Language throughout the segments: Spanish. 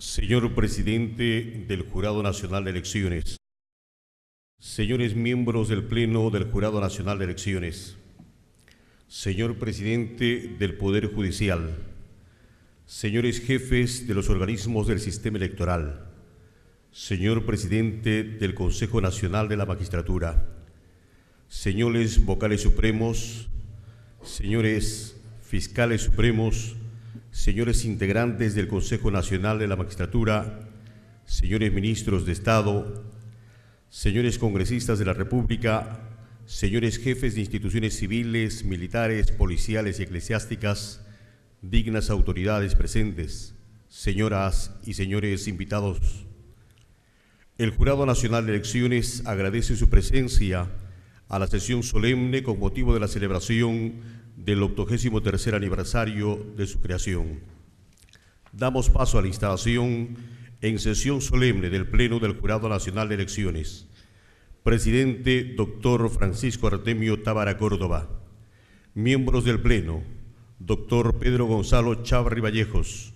Señor Presidente del Jurado Nacional de Elecciones, señores miembros del Pleno del Jurado Nacional de Elecciones, señor Presidente del Poder Judicial, señores jefes de los organismos del sistema electoral, señor Presidente del Consejo Nacional de la Magistratura, señores vocales supremos, señores fiscales supremos, señores integrantes del Consejo Nacional de la Magistratura, señores ministros de Estado, señores congresistas de la República, señores jefes de instituciones civiles, militares, policiales y eclesiásticas, dignas autoridades presentes, señoras y señores invitados. El Jurado Nacional de Elecciones agradece su presencia a la sesión solemne con motivo de la celebración del 83º aniversario de su creación. Damos paso a la instalación en sesión solemne del Pleno del Jurado Nacional de Elecciones. Presidente Dr. Francisco Artemio Tábara Córdoba. Miembros del Pleno: Dr. Pedro Gonzalo Chávarri Vallejos,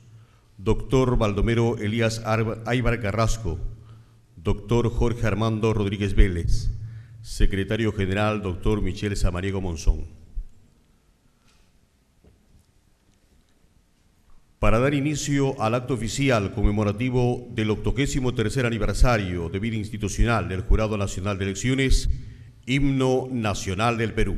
Dr. Baldomero Elías Aybar Carrasco, Dr. Jorge Armando Rodríguez Vélez, Secretario General Dr. Michel Samaniego Monzón. Para dar inicio al acto oficial conmemorativo del 83º aniversario de vida institucional del Jurado Nacional de Elecciones, Himno Nacional del Perú.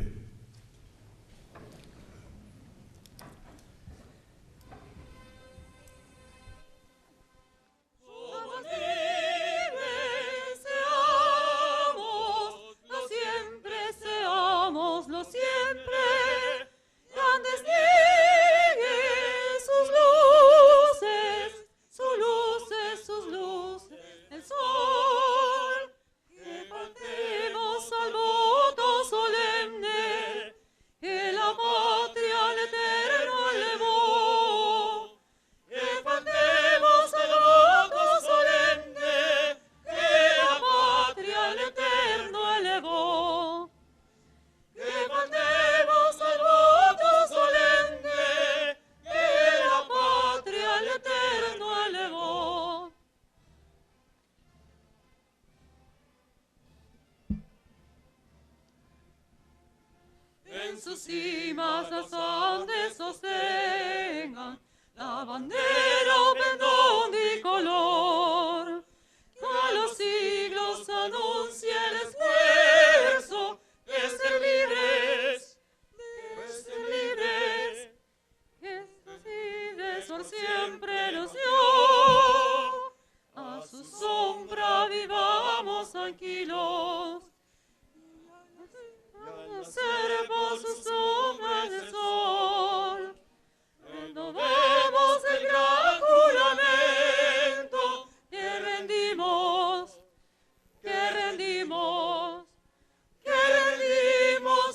En sus cimas las Andes sostengan la bandera o pendón de color, que a los siglos anuncia el esfuerzo de ser libres, que así de sol siempre nos dio, a su sombra vivamos tranquilos. Seremos sus sombras de sol, renovemos el gran juramento que rendimos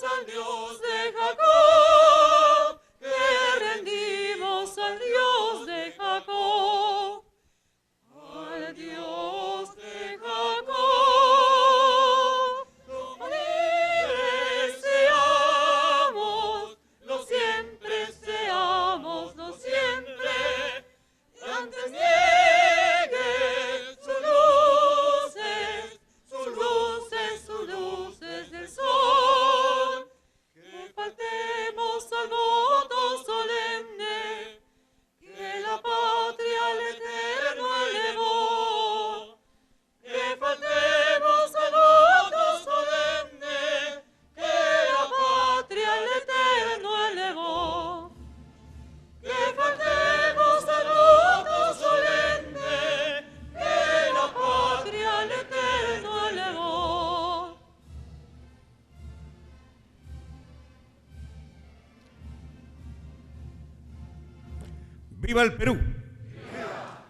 al Dios de Jacob, que rendimos al Dios de Jacob, al Dios de Jacob. ¡Viva el Perú! ¡Viva!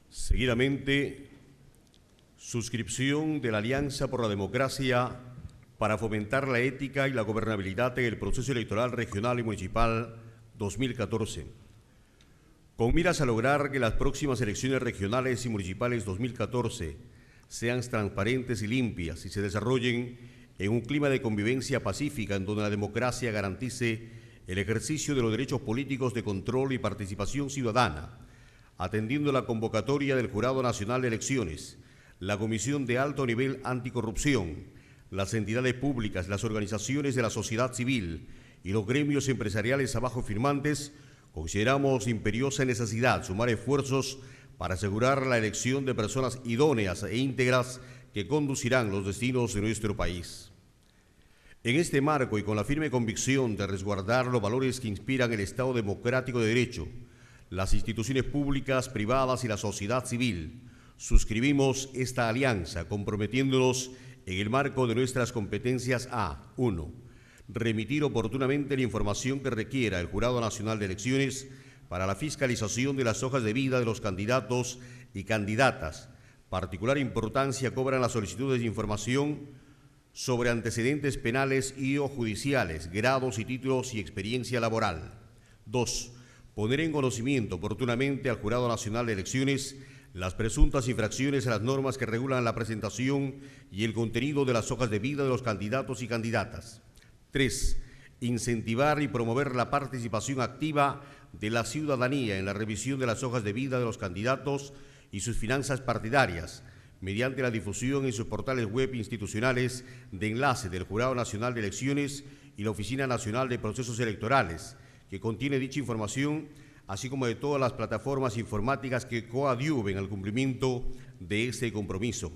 Seguidamente, suscripción de la Alianza por la Democracia para fomentar la ética y la gobernabilidad en el proceso electoral regional y municipal 2014. Con miras a lograr que las próximas elecciones regionales y municipales 2014 sean transparentes y limpias y se desarrollen en un clima de convivencia pacífica en donde la democracia garantice el ejercicio de los derechos políticos de control y participación ciudadana, atendiendo la convocatoria del Jurado Nacional de Elecciones, la Comisión de Alto Nivel Anticorrupción, las entidades públicas, las organizaciones de la sociedad civil y los gremios empresariales abajo firmantes, consideramos imperiosa necesidad sumar esfuerzos para asegurar la elección de personas idóneas e íntegras que conducirán los destinos de nuestro país. En este marco y con la firme convicción de resguardar los valores que inspiran el Estado democrático de derecho, las instituciones públicas, privadas y la sociedad civil, suscribimos esta alianza comprometiéndonos en el marco de nuestras competencias a 1. Remitir oportunamente la información que requiera el Jurado Nacional de Elecciones para la fiscalización de las hojas de vida de los candidatos y candidatas. Particular importancia cobran las solicitudes de información sobre antecedentes penales y o judiciales, grados y títulos y experiencia laboral. 2. Poner en conocimiento oportunamente al Jurado Nacional de Elecciones las presuntas infracciones a las normas que regulan la presentación y el contenido de las hojas de vida de los candidatos y candidatas. 3. Incentivar y promover la participación activa de la ciudadanía en la revisión de las hojas de vida de los candidatos y sus finanzas partidarias, mediante la difusión en sus portales web institucionales de enlace del Jurado Nacional de Elecciones y la Oficina Nacional de Procesos Electorales, que contiene dicha información, así como de todas las plataformas informáticas que coadyuven al cumplimiento de este compromiso.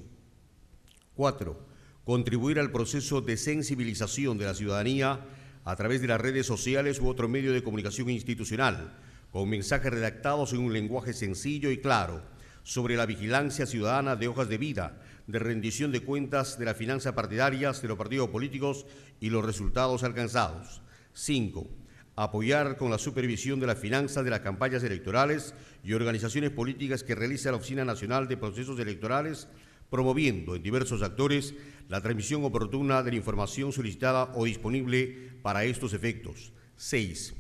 4. Contribuir al proceso de sensibilización de la ciudadanía a través de las redes sociales u otro medio de comunicación institucional, con mensajes redactados en un lenguaje sencillo y claro, sobre la vigilancia ciudadana de hojas de vida, de rendición de cuentas de las finanzas partidarias de los partidos políticos y los resultados alcanzados. 5. Apoyar con la supervisión de las finanzas de las campañas electorales y organizaciones políticas que realiza la Oficina Nacional de Procesos Electorales, promoviendo en diversos actores la transmisión oportuna de la información solicitada o disponible para estos efectos. 6.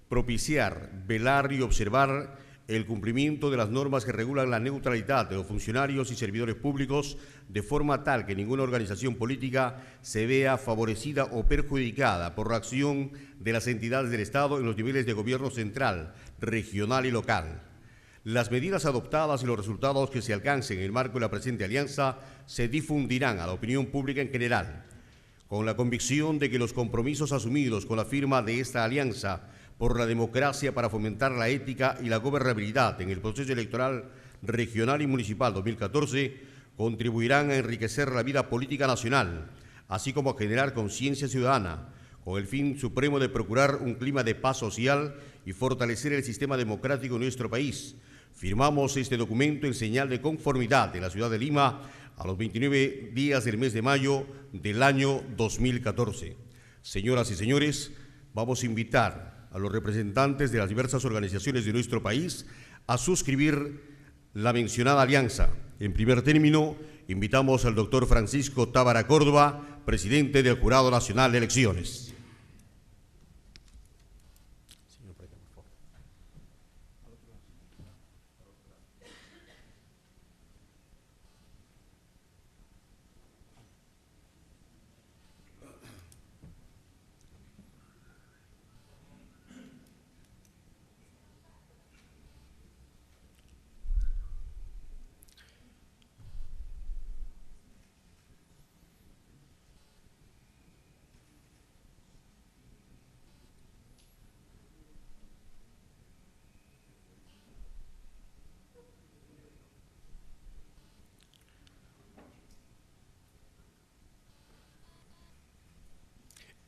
Propiciar, velar y observar el cumplimiento de las normas que regulan la neutralidad de los funcionarios y servidores públicos de forma tal que ninguna organización política se vea favorecida o perjudicada por la acción de las entidades del Estado en los niveles de gobierno central, regional y local. Las medidas adoptadas y los resultados que se alcancen en el marco de la presente alianza se difundirán a la opinión pública en general, con la convicción de que los compromisos asumidos con la firma de esta alianza por la democracia para fomentar la ética y la gobernabilidad en el proceso electoral regional y municipal 2014 contribuirán a enriquecer la vida política nacional, así como a generar conciencia ciudadana, con el fin supremo de procurar un clima de paz social y fortalecer el sistema democrático en nuestro país. Firmamos este documento en señal de conformidad de la ciudad de Lima a los 29 días del mes de mayo del año 2014. Señoras y señores, vamos a invitar a los representantes de las diversas organizaciones de nuestro país a suscribir la mencionada alianza. En primer término, invitamos al doctor Francisco Tábara Córdoba, presidente del Jurado Nacional de Elecciones.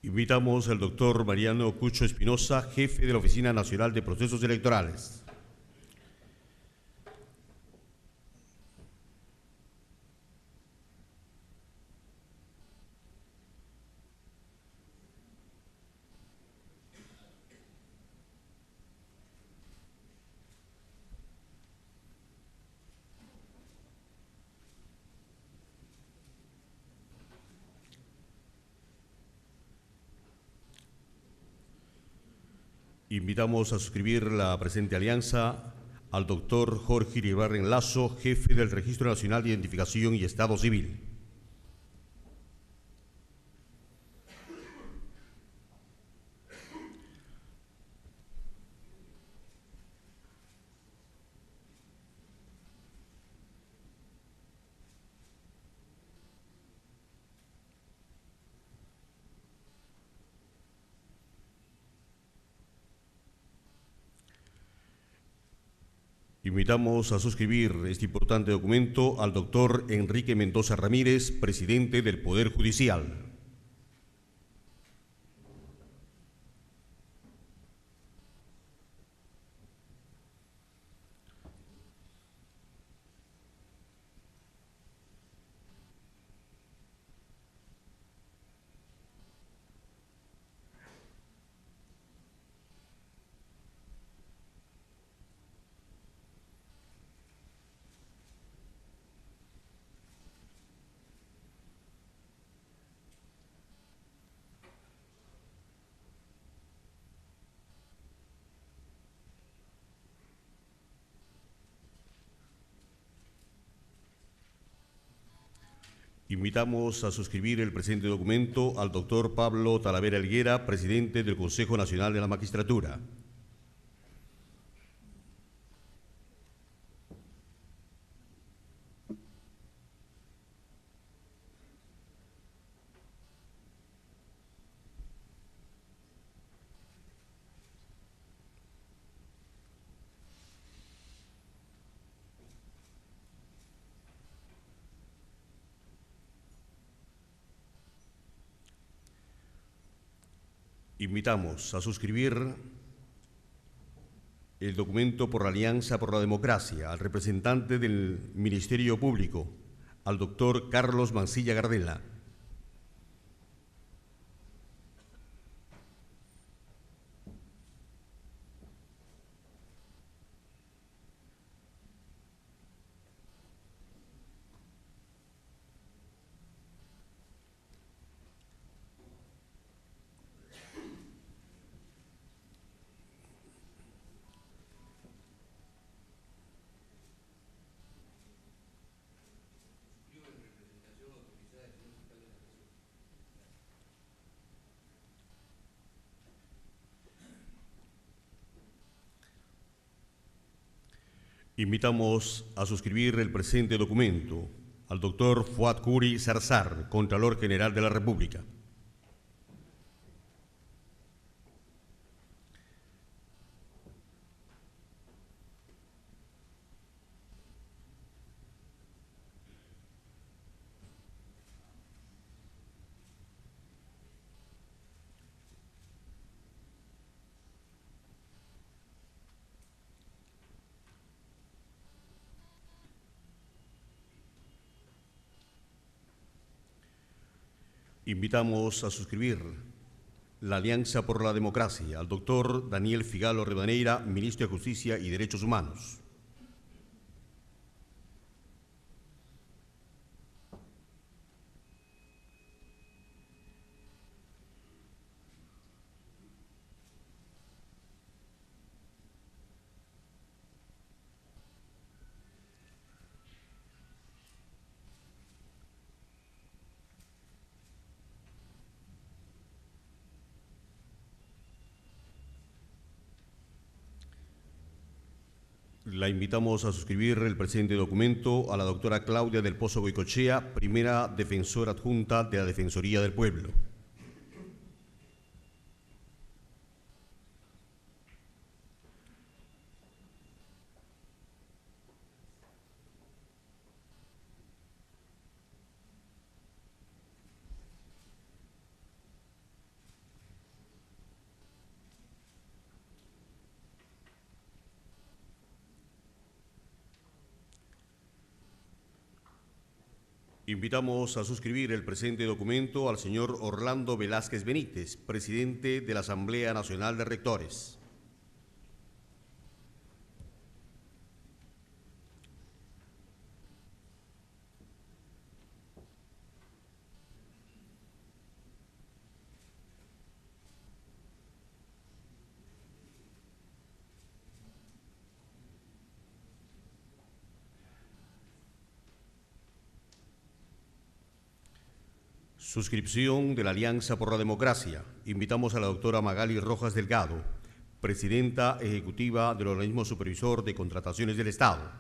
Invitamos al doctor Mariano Cucho Espinosa, jefe de la Oficina Nacional de Procesos Electorales. Invitamos a suscribir la presente alianza al doctor Jorge Iribarren Lazo, jefe del Registro Nacional de Identificación y Estado Civil. Invitamos a suscribir este importante documento al doctor Enrique Mendoza Ramírez, presidente del Poder Judicial. Invitamos a suscribir el presente documento al doctor Pablo Talavera Helguera, presidente del Consejo Nacional de la Magistratura. Invitamos a suscribir el documento por la Alianza por la Democracia al representante del Ministerio Público, al doctor Carlos Mancilla Gardela. Invitamos a suscribir el presente documento al doctor Fuad Curi Zarzar, Contralor General de la República. Invitamos a suscribir la Alianza por la Democracia al doctor Daniel Figalo Rivadeneira, ministro de Justicia y Derechos Humanos. La invitamos a suscribir el presente documento a la doctora Claudia del Pozo Goicoechea, primera defensora adjunta de la Defensoría del Pueblo. Invitamos a suscribir el presente documento al señor Orlando Velázquez Benítez, presidente de la Asamblea Nacional de Rectores. Suscripción de la Alianza por la Democracia. Invitamos a la doctora Magali Rojas Delgado, presidenta ejecutiva del Organismo Supervisor de Contrataciones del Estado.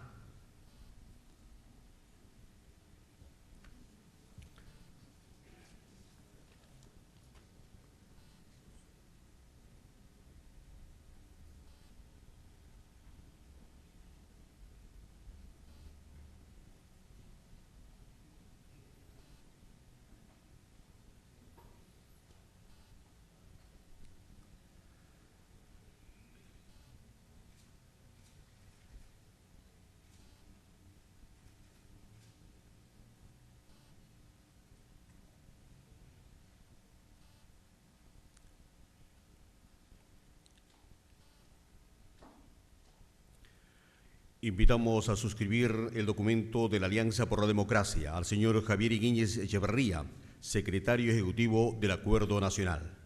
Invitamos a suscribir el documento de la Alianza por la Democracia al señor Javier Higuíñez Echeverría, secretario ejecutivo del Acuerdo Nacional.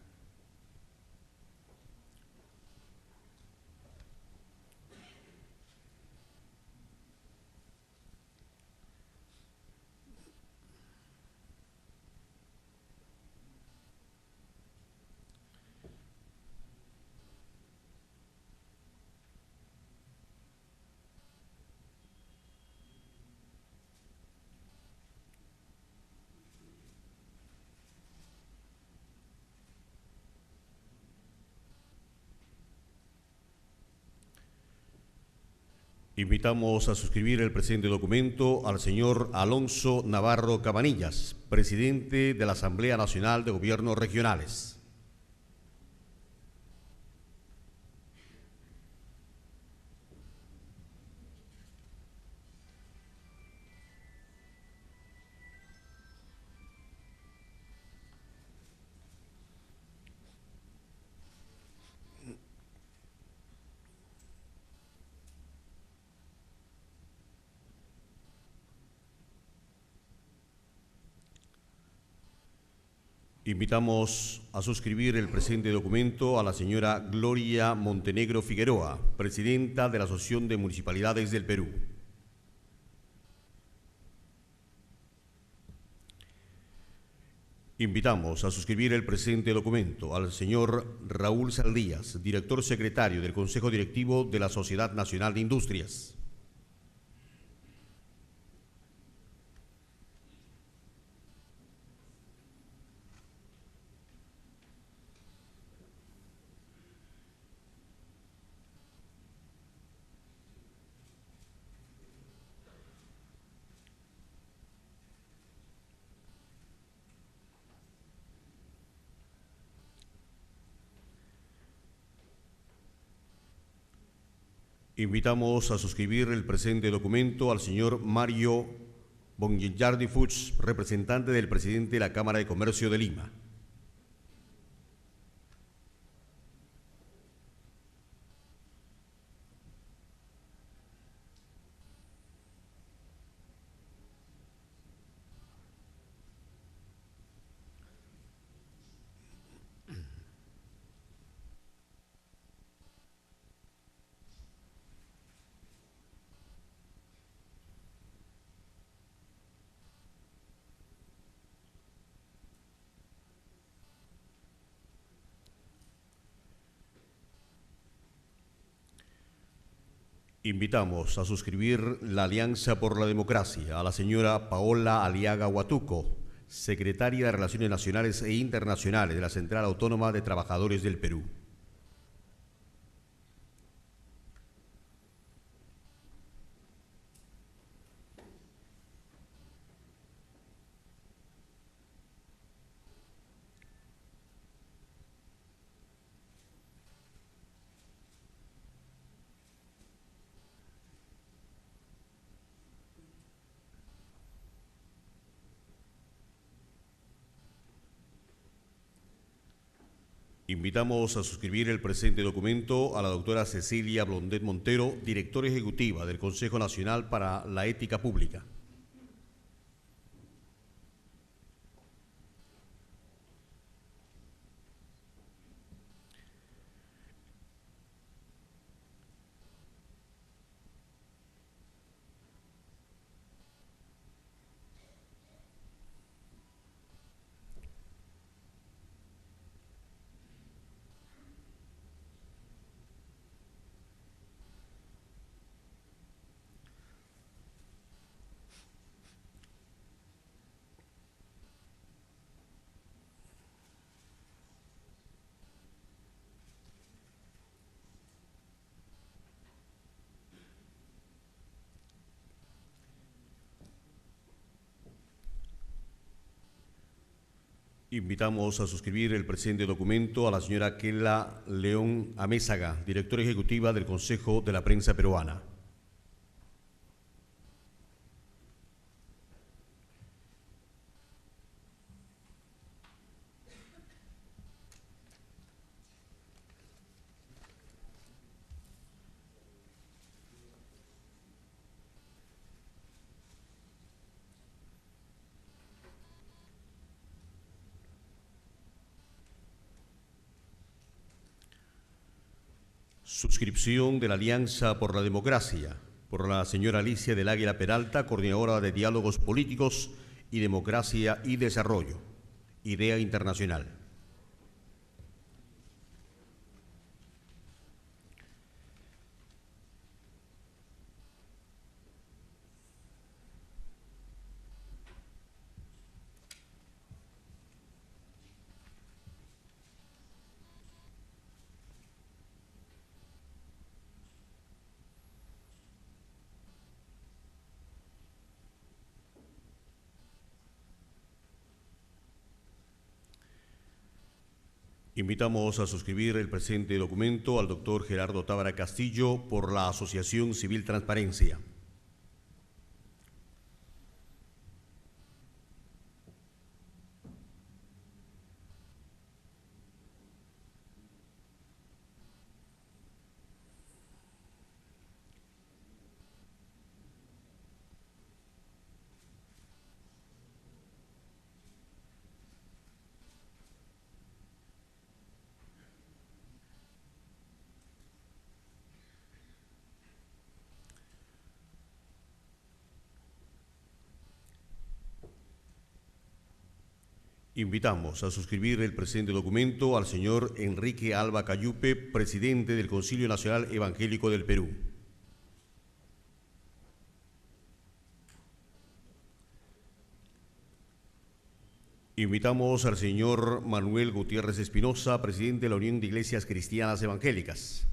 Invitamos a suscribir el presente documento al señor Alonso Navarro Cabanillas, presidente de la Asamblea Nacional de Gobiernos Regionales. Invitamos a suscribir el presente documento a la señora Gloria Montenegro Figueroa, presidenta de la Asociación de Municipalidades del Perú. Invitamos a suscribir el presente documento al señor Raúl Saldías, director secretario del Consejo Directivo de la Sociedad Nacional de Industrias. Invitamos a suscribir el presente documento al señor Mario Bonguillardi Fuchs, representante del presidente de la Cámara de Comercio de Lima. Invitamos a suscribir la Alianza por la Democracia a la señora Paola Aliaga Huatuco, secretaria de Relaciones Nacionales e Internacionales de la Central Autónoma de Trabajadores del Perú. Invitamos a suscribir el presente documento a la doctora Cecilia Blondet Montero, directora ejecutiva del Consejo Nacional para la Ética Pública. Invitamos a suscribir el presente documento a la señora Kela León Amézaga, directora ejecutiva del Consejo de la Prensa Peruana. Suscripción de la Alianza por la Democracia, por la señora Alicia del Águila Peralta, coordinadora de Diálogos Políticos y Democracia y Desarrollo, Idea Internacional. Invitamos a suscribir el presente documento al doctor Gerardo Tábara Castillo por la Asociación Civil Transparencia. Invitamos a suscribir el presente documento al señor Enrique Alba Cayupe, presidente del Concilio Nacional Evangélico del Perú. Invitamos al señor Manuel Gutiérrez Espinosa, presidente de la Unión de Iglesias Cristianas Evangélicas.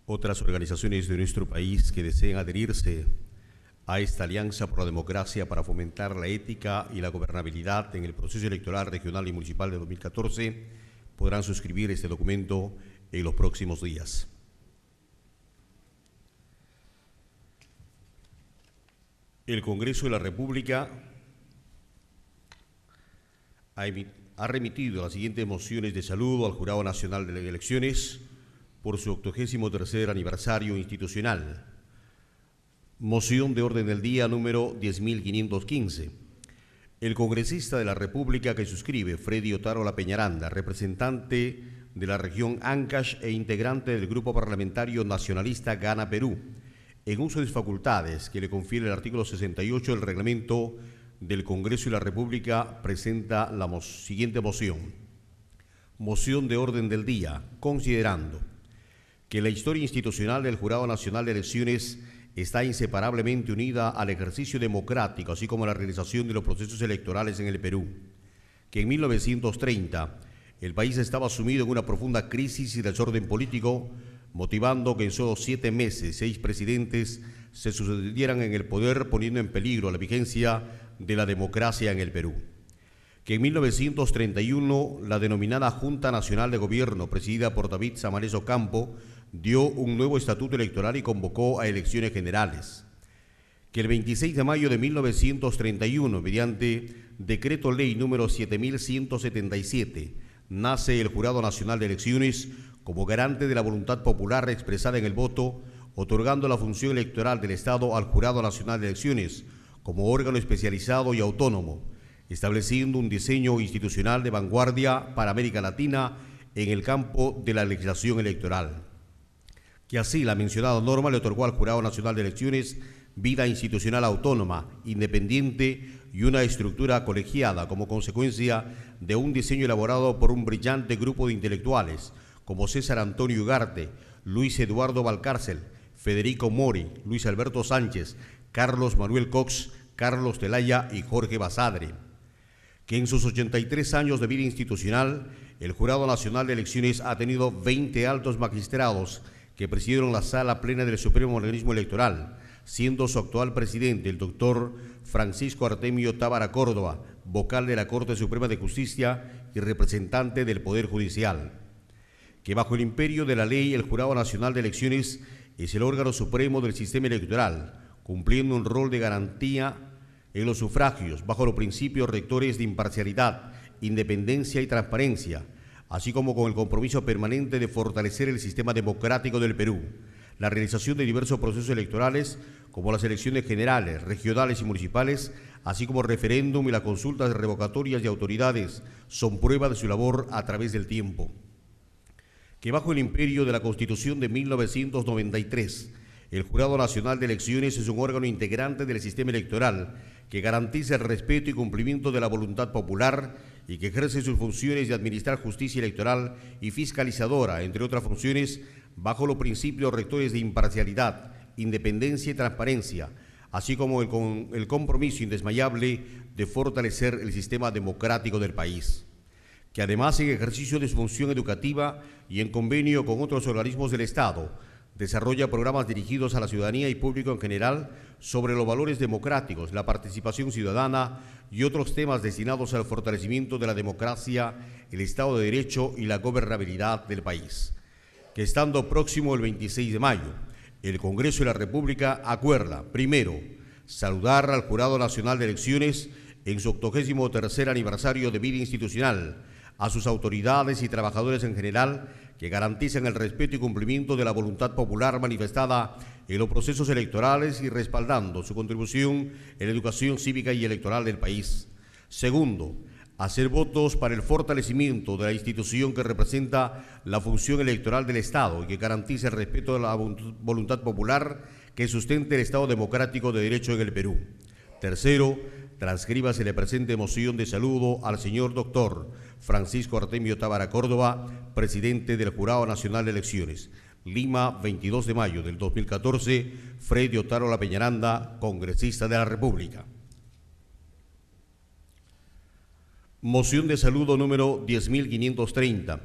Otras organizaciones de nuestro país que deseen adherirse a esta alianza por la democracia para fomentar la ética y la gobernabilidad en el proceso electoral regional y municipal de 2014 podrán suscribir este documento en los próximos días. El Congreso de la República ha remitido las siguientes mociones de saludo al Jurado Nacional de las Elecciones por su 83º aniversario institucional. Moción de orden del día número 10.515. El congresista de la República que suscribe, Freddy Otárola Peñaranda, representante de la región Ancash e integrante del Grupo Parlamentario Nacionalista Gana Perú, en uso de sus facultades que le confiere el artículo 68 del reglamento del Congreso de la República, presenta la siguiente moción. Moción de orden del día, considerando que la historia institucional del Jurado Nacional de Elecciones está inseparablemente unida al ejercicio democrático, así como a la realización de los procesos electorales en el Perú, que en 1930 el país estaba sumido en una profunda crisis y desorden político, motivando que en solo 7 meses 6 presidentes se sucedieran en el poder, poniendo en peligro la vigencia de la democracia en el Perú. Que en 1931 la denominada Junta Nacional de Gobierno, presidida por David Samares Ocampo, dio un nuevo estatuto electoral y convocó a elecciones generales. Que el 26 de mayo de 1931, mediante Decreto Ley número 7177, nace el Jurado Nacional de Elecciones como garante de la voluntad popular expresada en el voto, otorgando la función electoral del Estado al Jurado Nacional de Elecciones como órgano especializado y autónomo, estableciendo un diseño institucional de vanguardia para América Latina en el campo de la legislación electoral. Que así la mencionada norma le otorgó al Jurado Nacional de Elecciones vida institucional autónoma, independiente y una estructura colegiada como consecuencia de un diseño elaborado por un brillante grupo de intelectuales como César Antonio Ugarte, Luis Eduardo Valcárcel, Federico Mori, Luis Alberto Sánchez, Carlos Manuel Cox, Carlos Telaya y Jorge Basadre, que en sus 83 años de vida institucional, el Jurado Nacional de Elecciones ha tenido 20 altos magistrados que presidieron la sala plena del Supremo Organismo Electoral, siendo su actual presidente el doctor Francisco Artemio Tábara Córdoba, vocal de la Corte Suprema de Justicia y representante del Poder Judicial. Que bajo el imperio de la ley, el Jurado Nacional de Elecciones es el órgano supremo del sistema electoral, cumpliendo un rol de garantía en los sufragios bajo los principios rectores de imparcialidad, independencia y transparencia, así como con el compromiso permanente de fortalecer el sistema democrático del Perú. La realización de diversos procesos electorales, como las elecciones generales, regionales y municipales, así como referéndum y las consultas revocatorias de autoridades, son prueba de su labor a través del tiempo. Que bajo el imperio de la Constitución de 1993, el Jurado Nacional de Elecciones es un órgano integrante del sistema electoral que garantiza el respeto y cumplimiento de la voluntad popular y que ejerce sus funciones de administrar justicia electoral y fiscalizadora, entre otras funciones, bajo los principios rectores de imparcialidad, independencia y transparencia, así como el compromiso indesmayable de fortalecer el sistema democrático del país. Que además, en ejercicio de su función educativa y en convenio con otros organismos del Estado, desarrolla programas dirigidos a la ciudadanía y público en general sobre los valores democráticos, la participación ciudadana y otros temas destinados al fortalecimiento de la democracia, el Estado de Derecho y la gobernabilidad del país. Que estando próximo el 26 de mayo, el Congreso de la República acuerda, primero, saludar al Jurado Nacional de Elecciones en su 83º aniversario de vida institucional, a sus autoridades y trabajadores en general que garantizan el respeto y cumplimiento de la voluntad popular manifestada en los procesos electorales y respaldando su contribución en la educación cívica y electoral del país. Segundo, hacer votos para el fortalecimiento de la institución que representa la función electoral del Estado y que garantice el respeto de la voluntad popular que sustente el Estado democrático de derecho en el Perú. Tercero, transcríbase la presente moción de saludo al señor doctor Francisco Artemio Tábara Córdoba, presidente del Jurado Nacional de Elecciones. Lima, 22 de mayo del 2014, Freddy Otárola Peñaranda, congresista de la República. Moción de saludo número 10.530.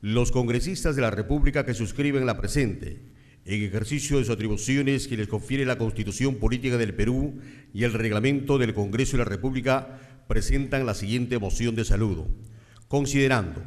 Los congresistas de la República que suscriben la presente, en ejercicio de sus atribuciones que les confiere la Constitución Política del Perú y el Reglamento del Congreso de la República, presentan la siguiente moción de saludo. Considerando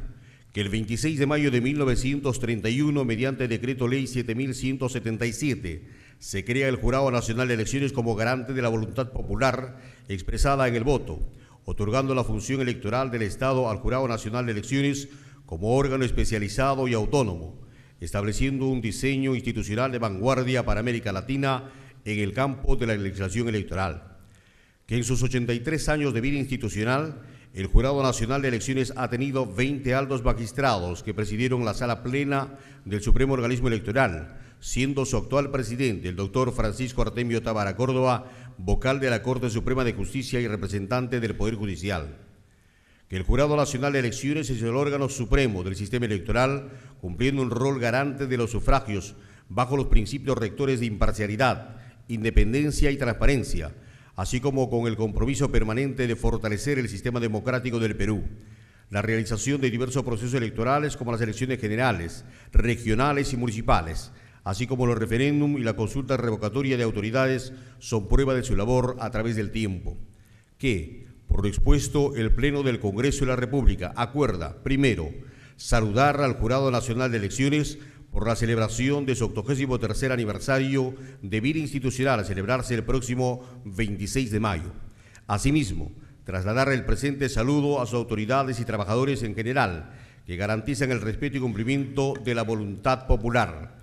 que el 26 de mayo de 1931, mediante Decreto Ley 7.177, se crea el Jurado Nacional de Elecciones como garante de la voluntad popular expresada en el voto, otorgando la función electoral del Estado al Jurado Nacional de Elecciones como órgano especializado y autónomo, estableciendo un diseño institucional de vanguardia para América Latina en el campo de la legislación electoral. Que en sus 83 años de vida institucional, el Jurado Nacional de Elecciones ha tenido 20 altos magistrados que presidieron la sala plena del Supremo Organismo Electoral, siendo su actual presidente, el doctor Francisco Artemio Tábara Córdoba, vocal de la Corte Suprema de Justicia y representante del Poder Judicial. Que el Jurado Nacional de Elecciones es el órgano supremo del sistema electoral, cumpliendo un rol garante de los sufragios bajo los principios rectores de imparcialidad, independencia y transparencia, así como con el compromiso permanente de fortalecer el sistema democrático del Perú. La realización de diversos procesos electorales como las elecciones generales, regionales y municipales, así como los referéndum y la consulta revocatoria de autoridades, son prueba de su labor a través del tiempo. Que, por lo expuesto, el Pleno del Congreso de la República acuerda, primero, saludar al Jurado Nacional de Elecciones por la celebración de su 83º aniversario de vida institucional a celebrarse el próximo 26 de mayo. Asimismo, trasladar el presente saludo a sus autoridades y trabajadores en general, que garantizan el respeto y cumplimiento de la voluntad popular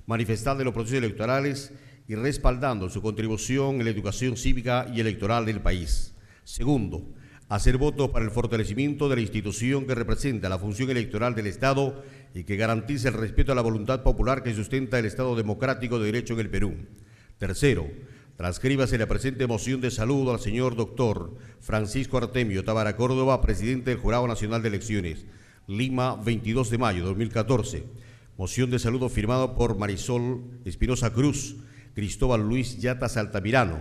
manifestada en los procesos electorales y respaldando su contribución en la educación cívica y electoral del país. Segundo, hacer votos para el fortalecimiento de la institución que representa la función electoral del Estado y que garantice el respeto a la voluntad popular que sustenta el Estado democrático de derecho en el Perú. Tercero, transcríbase la presente moción de saludo al señor doctor Francisco Artemio Tábara Córdoba, presidente del Jurado Nacional de Elecciones, Lima, 22 de mayo de 2014. Moción de saludo firmada por Marisol Espinosa Cruz, Cristóbal Luis Yatas Altamirano,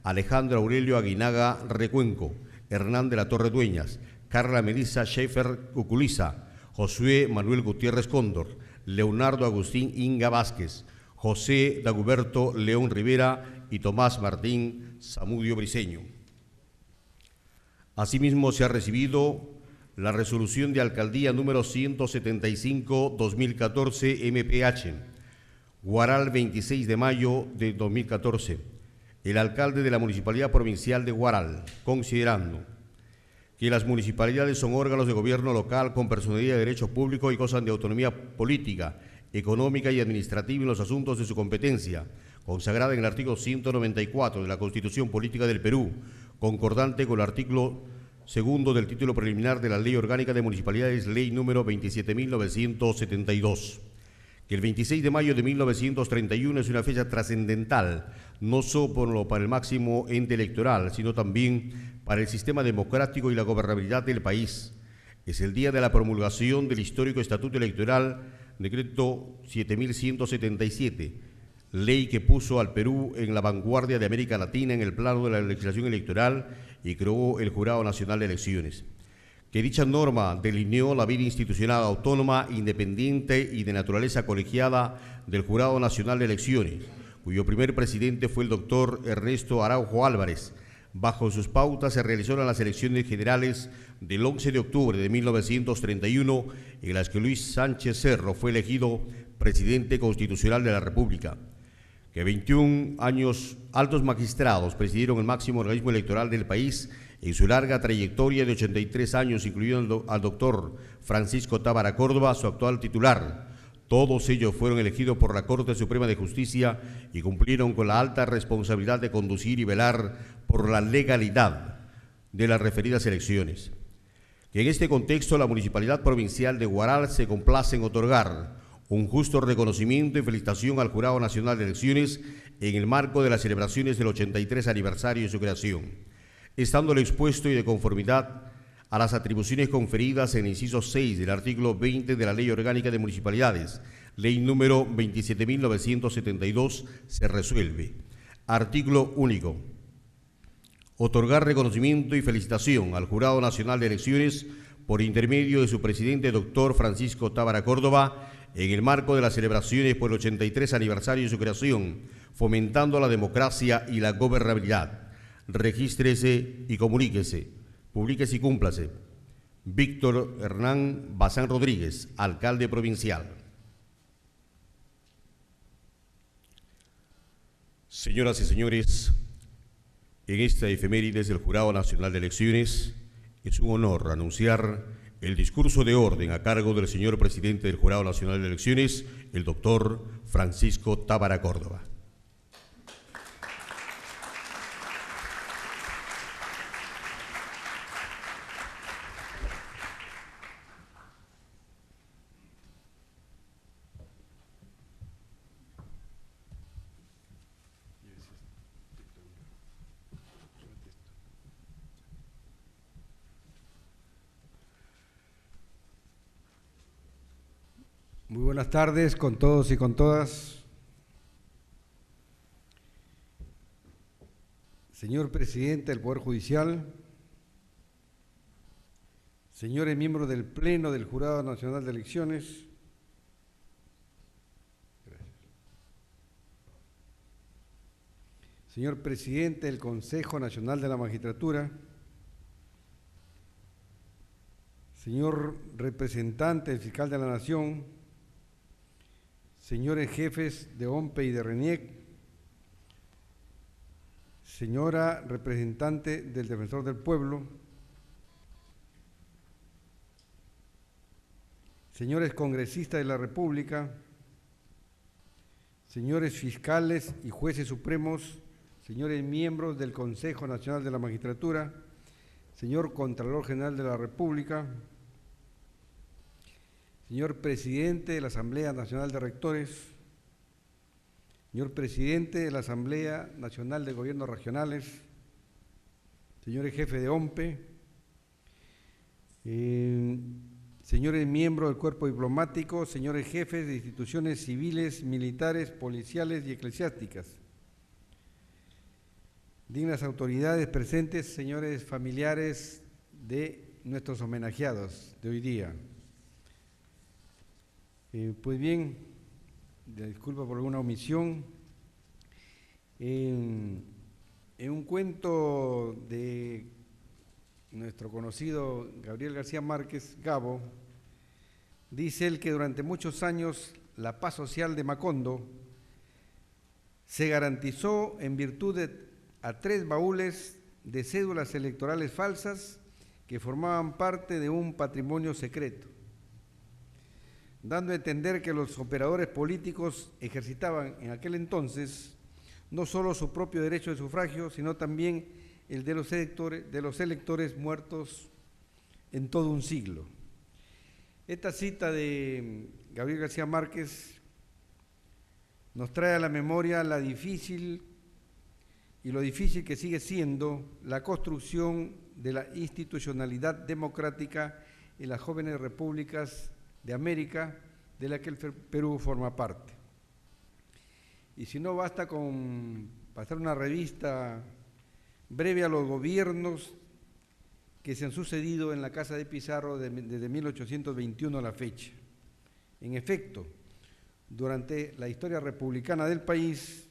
Alejandro Aurelio Aguinaga Recuenco, Hernán de la Torre Dueñas, Carla Melissa Schaefer Cuculiza, Josué Manuel Gutiérrez Cóndor, Leonardo Agustín Inga Vázquez, José Daguberto León Rivera y Tomás Martín Zamudio Briceño. Asimismo, se ha recibido la resolución de alcaldía número 175-2014 MPH, Huaral, 26 de mayo de 2014. El alcalde de la Municipalidad Provincial de Huaral, considerando que las municipalidades son órganos de gobierno local con personalidad de derecho público y gozan de autonomía política, económica y administrativa en los asuntos de su competencia, consagrada en el artículo 194 de la Constitución Política del Perú, concordante con el artículo segundo del título preliminar de la Ley Orgánica de Municipalidades, Ley número 27.972. Que el 26 de mayo de 1931 es una fecha trascendental, no solo para el máximo ente electoral, sino también para el sistema democrático y la gobernabilidad del país. Es el día de la promulgación del histórico Estatuto Electoral, decreto 7177, ley que puso al Perú en la vanguardia de América Latina en el plano de la legislación electoral y creó el Jurado Nacional de Elecciones. Que dicha norma delineó la vida institucional autónoma, independiente y de naturaleza colegiada del Jurado Nacional de Elecciones, cuyo primer presidente fue el doctor Ernesto Araujo Álvarez. Bajo sus pautas se realizaron las elecciones generales del 11 de octubre de 1931, en las que Luis Sánchez Cerro fue elegido presidente constitucional de la República. Que 21 años altos magistrados presidieron el máximo organismo electoral del país en su larga trayectoria de 83 años, incluyendo al doctor Francisco Tábara Córdoba, su actual titular. Todos ellos fueron elegidos por la Corte Suprema de Justicia y cumplieron con la alta responsabilidad de conducir y velar por la legalidad de las referidas elecciones. Que en este contexto la Municipalidad Provincial de Huaral se complace en otorgar un justo reconocimiento y felicitación al Jurado Nacional de Elecciones en el marco de las celebraciones del 83 aniversario de su creación, estándole expuesto y de conformidad a las atribuciones conferidas en el inciso 6 del artículo 20 de la Ley Orgánica de Municipalidades, Ley número 27.972, se resuelve. Artículo único. Otorgar reconocimiento y felicitación al Jurado Nacional de Elecciones por intermedio de su presidente, doctor Francisco Tábara Córdoba, en el marco de las celebraciones por el 83 aniversario de su creación, fomentando la democracia y la gobernabilidad. Regístrese y comuníquese, publíquese y cúmplase. Víctor Hernán Bazán Rodríguez, alcalde provincial. Señoras y señores, en esta efemérides del Jurado Nacional de Elecciones, es un honor anunciar el discurso de orden a cargo del señor presidente del Jurado Nacional de Elecciones, el doctor Francisco Tábara Córdoba. Muy buenas tardes con todos y con todas. Señor presidente del Poder Judicial, señores miembros del Pleno del Jurado Nacional de Elecciones, señor presidente del Consejo Nacional de la Magistratura, señor representante del Fiscal de la Nación, señores jefes de OMPE y de RENIEC, señora representante del Defensor del Pueblo, señores congresistas de la República, señores fiscales y jueces supremos, señores miembros del Consejo Nacional de la Magistratura, señor Contralor General de la República, señor presidente de la Asamblea Nacional de Rectores, señor presidente de la Asamblea Nacional de Gobiernos Regionales, señores jefes de OMPE, señores miembros del cuerpo diplomático, señores jefes de instituciones civiles, militares, policiales y eclesiásticas, dignas autoridades presentes, señores familiares de nuestros homenajeados de hoy día. Pues bien, disculpa por alguna omisión. En un cuento de nuestro conocido Gabriel García Márquez, Gabo, dice él que durante muchos años la paz social de Macondo se garantizó en virtud de a 3 baúles de cédulas electorales falsas que formaban parte de un patrimonio secreto, dando a entender que los operadores políticos ejercitaban en aquel entonces no solo su propio derecho de sufragio, sino también el de los electores muertos en todo un siglo. Esta cita de Gabriel García Márquez nos trae a la memoria lo difícil que sigue siendo la construcción de la institucionalidad democrática en las jóvenes repúblicas de América, de la que el Perú forma parte. Y si no basta con pasar una revista breve a los gobiernos que se han sucedido en la Casa de Pizarro desde 1821 a la fecha. En efecto, durante la historia republicana del país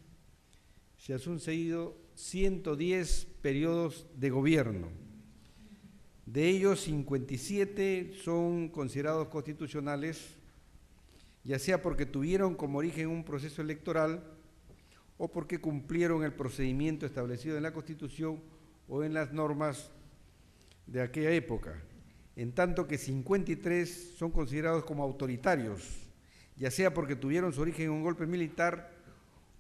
se han sucedido 110 periodos de gobierno. De ellos, 57 son considerados constitucionales, ya sea porque tuvieron como origen un proceso electoral o porque cumplieron el procedimiento establecido en la Constitución o en las normas de aquella época, en tanto que 53 son considerados como autoritarios, ya sea porque tuvieron su origen en un golpe militar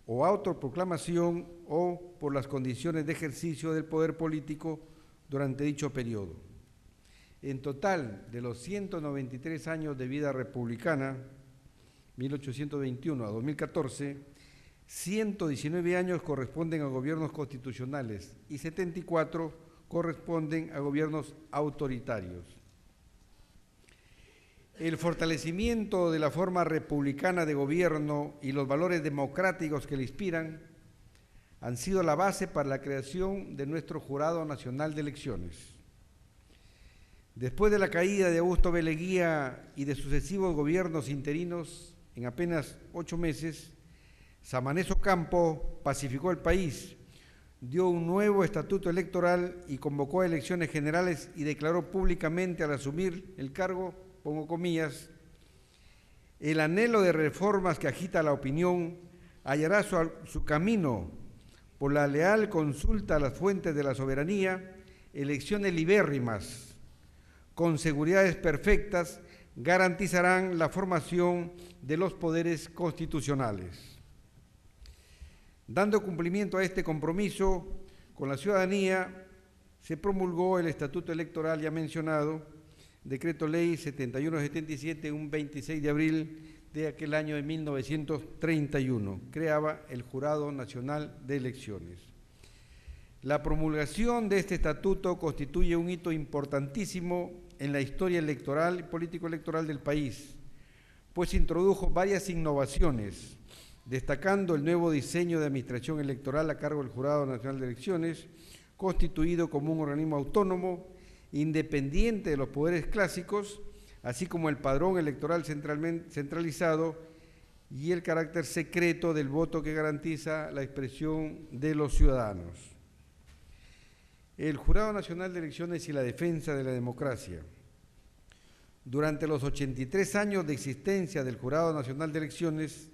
o autoproclamación o por las condiciones de ejercicio del poder político durante dicho periodo. En total, de los 193 años de vida republicana, 1821 a 2014, 119 años corresponden a gobiernos constitucionales y 74 corresponden a gobiernos autoritarios. El fortalecimiento de la forma republicana de gobierno y los valores democráticos que le inspiran han sido la base para la creación de nuestro Jurado Nacional de Elecciones. Después de la caída de Augusto B. Leguía y de sucesivos gobiernos interinos en apenas 8 meses, Samanes Ocampo pacificó el país, dio un nuevo estatuto electoral y convocó a elecciones generales y declaró públicamente al asumir el cargo, pongo comillas, el anhelo de reformas que agita la opinión hallará su camino por la leal consulta a las fuentes de la soberanía, elecciones libérrimas, con seguridades perfectas, garantizarán la formación de los poderes constitucionales. Dando cumplimiento a este compromiso con la ciudadanía, se promulgó el Estatuto Electoral ya mencionado, Decreto Ley 7177, un 26 de abril de aquel año de 1931. Creaba el Jurado Nacional de Elecciones. La promulgación de este estatuto constituye un hito importantísimo en la historia electoral y político-electoral del país, pues introdujo varias innovaciones, destacando el nuevo diseño de administración electoral a cargo del Jurado Nacional de Elecciones, constituido como un organismo autónomo, independiente de los poderes clásicos, así como el padrón electoral centralizado y el carácter secreto del voto que garantiza la expresión de los ciudadanos. El Jurado Nacional de Elecciones y la defensa de la democracia. Durante los 83 años de existencia del Jurado Nacional de Elecciones,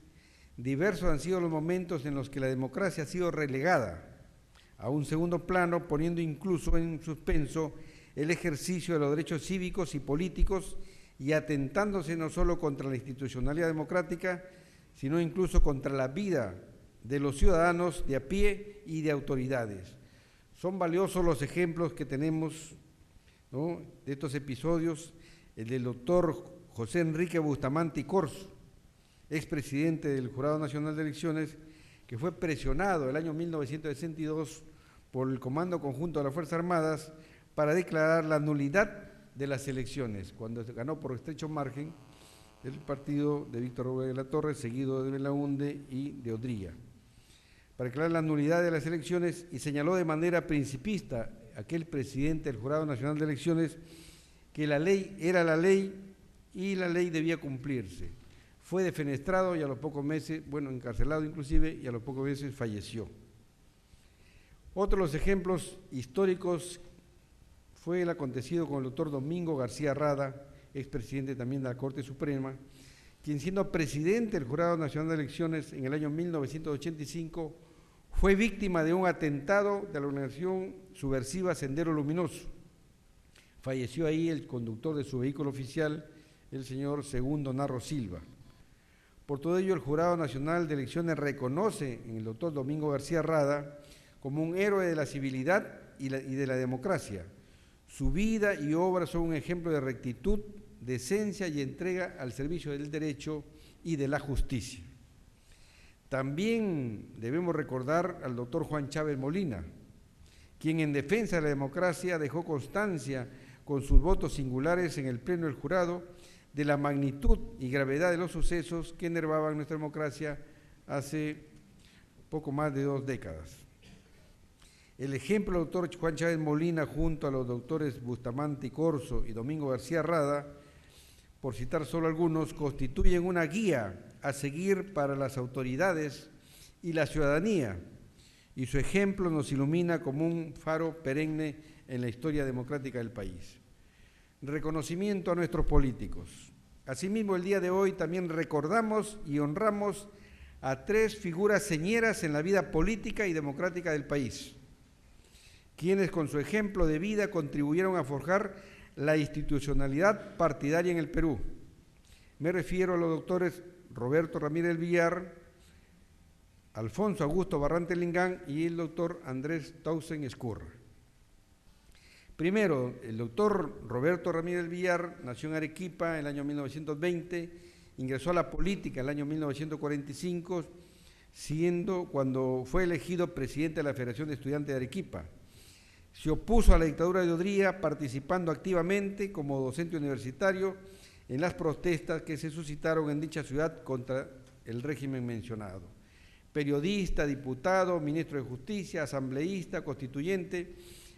diversos han sido los momentos en los que la democracia ha sido relegada a un segundo plano, poniendo incluso en suspenso el ejercicio de los derechos cívicos y políticos y atentándose no solo contra la institucionalidad democrática, sino incluso contra la vida de los ciudadanos de a pie y de autoridades. Son valiosos los ejemplos que tenemos, ¿no?, de estos episodios, el del doctor José Enrique Bustamante y Corzo, expresidente del Jurado Nacional de Elecciones, que fue presionado el año 1962 por el Comando Conjunto de las Fuerzas Armadas para declarar la nulidad de las elecciones, cuando se ganó por estrecho margen el partido de Víctor Raúl de la Torre, seguido de Belaunde y de Odría, para declarar la nulidad de las elecciones, y señaló de manera principista aquel presidente del Jurado Nacional de Elecciones que la ley era la ley y la ley debía cumplirse. Fue defenestrado y a los pocos meses, bueno, encarcelado inclusive, y a los pocos meses falleció. Otro de los ejemplos históricos fue el acontecido con el doctor Domingo García Rada, expresidente también de la Corte Suprema, quien siendo presidente del Jurado Nacional de Elecciones en el año 1985 fue víctima de un atentado de la organización subversiva Sendero Luminoso. Falleció ahí el conductor de su vehículo oficial, el señor Segundo Narro Silva. Por todo ello, el Jurado Nacional de Elecciones reconoce en el doctor Domingo García Rada como un héroe de la civilidad y de la democracia. Su vida y obra son un ejemplo de rectitud, decencia y entrega al servicio del derecho y de la justicia. También debemos recordar al doctor Juan Chávez Molina, quien en defensa de la democracia dejó constancia con sus votos singulares en el Pleno del Jurado de la magnitud y gravedad de los sucesos que enervaban nuestra democracia hace poco más de 2 décadas. El ejemplo del doctor Juan Chávez Molina junto a los doctores Bustamante y Corzo y Domingo García Rada, por citar solo algunos, constituyen una guía a seguir para las autoridades y la ciudadanía, y su ejemplo nos ilumina como un faro perenne en la historia democrática del país. Reconocimiento a nuestros políticos. Asimismo, el día de hoy también recordamos y honramos a 3 figuras señeras en la vida política y democrática del país, quienes con su ejemplo de vida contribuyeron a forjar la institucionalidad partidaria en el Perú. Me refiero a los doctores Roberto Ramírez del Villar, Alfonso Augusto Barrante Lingán y el doctor Andrés Tausen Ezcurra. Primero, el doctor Roberto Ramírez del Villar nació en Arequipa en el año 1920, ingresó a la política en el año 1945, cuando fue elegido presidente de la Federación de Estudiantes de Arequipa. Se opuso a la dictadura de Odría, participando activamente como docente universitario en las protestas que se suscitaron en dicha ciudad contra el régimen mencionado. Periodista, diputado, ministro de Justicia, asambleísta, constituyente,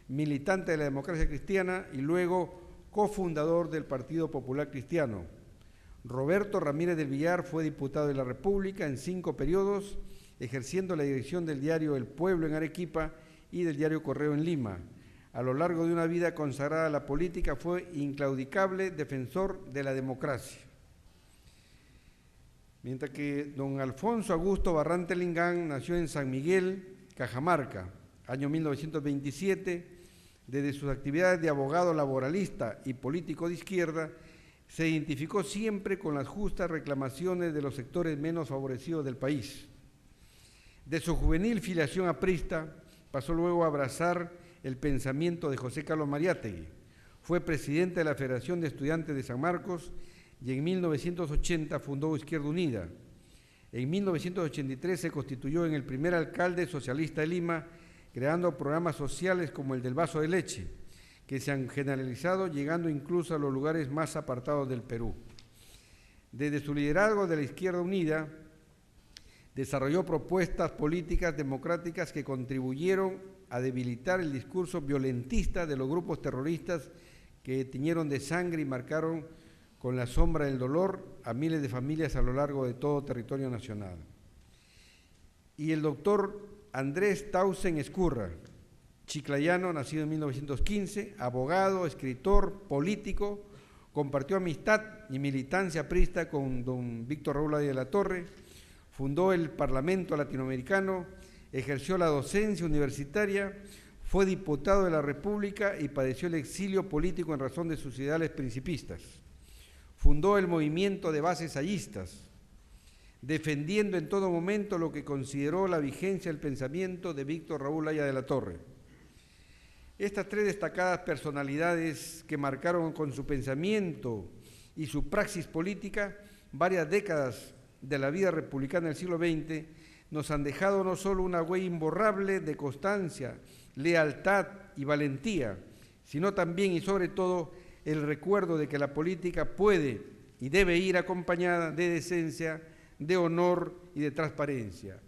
militante de la democracia cristiana y luego cofundador del Partido Popular Cristiano. Roberto Ramírez del Villar fue diputado de la República en 5 periodos, ejerciendo la dirección del diario El Pueblo en Arequipa y del diario Correo en Lima. A lo largo de una vida consagrada a la política fue inclaudicable defensor de la democracia. Mientras que don Alfonso Augusto Barrante Lingán nació en San Miguel, Cajamarca, año 1927. Desde sus actividades de abogado laboralista y político de izquierda, se identificó siempre con las justas reclamaciones de los sectores menos favorecidos del país. De su juvenil filiación aprista, pasó luego a abrazar el pensamiento de José Carlos Mariátegui. Fue presidente de la Federación de Estudiantes de San Marcos y en 1980 fundó Izquierda Unida. En 1983 se constituyó en el primer alcalde socialista de Lima, creando programas sociales como el del vaso de leche, que se han generalizado llegando incluso a los lugares más apartados del Perú. Desde su liderazgo de la Izquierda Unida, desarrolló propuestas políticas democráticas que contribuyeron a debilitar el discurso violentista de los grupos terroristas que tiñeron de sangre y marcaron con la sombra del dolor a miles de familias a lo largo de todo territorio nacional. Y el doctor Andrés Tausen Ezcurra, chiclayano, nacido en 1915, abogado, escritor, político, compartió amistad y militancia aprista con don Víctor Raúl de la Torre, fundó el Parlamento Latinoamericano, ejerció la docencia universitaria, fue diputado de la República y padeció el exilio político en razón de sus ideales principistas. Fundó el movimiento de bases hallistas, defendiendo en todo momento lo que consideró la vigencia del pensamiento de Víctor Raúl Haya de la Torre. Estas 3 destacadas personalidades que marcaron con su pensamiento y su praxis política varias décadas de la vida republicana del siglo XX nos han dejado no solo una huella imborrable de constancia, lealtad y valentía, sino también y sobre todo el recuerdo de que la política puede y debe ir acompañada de decencia, de honor y de transparencia.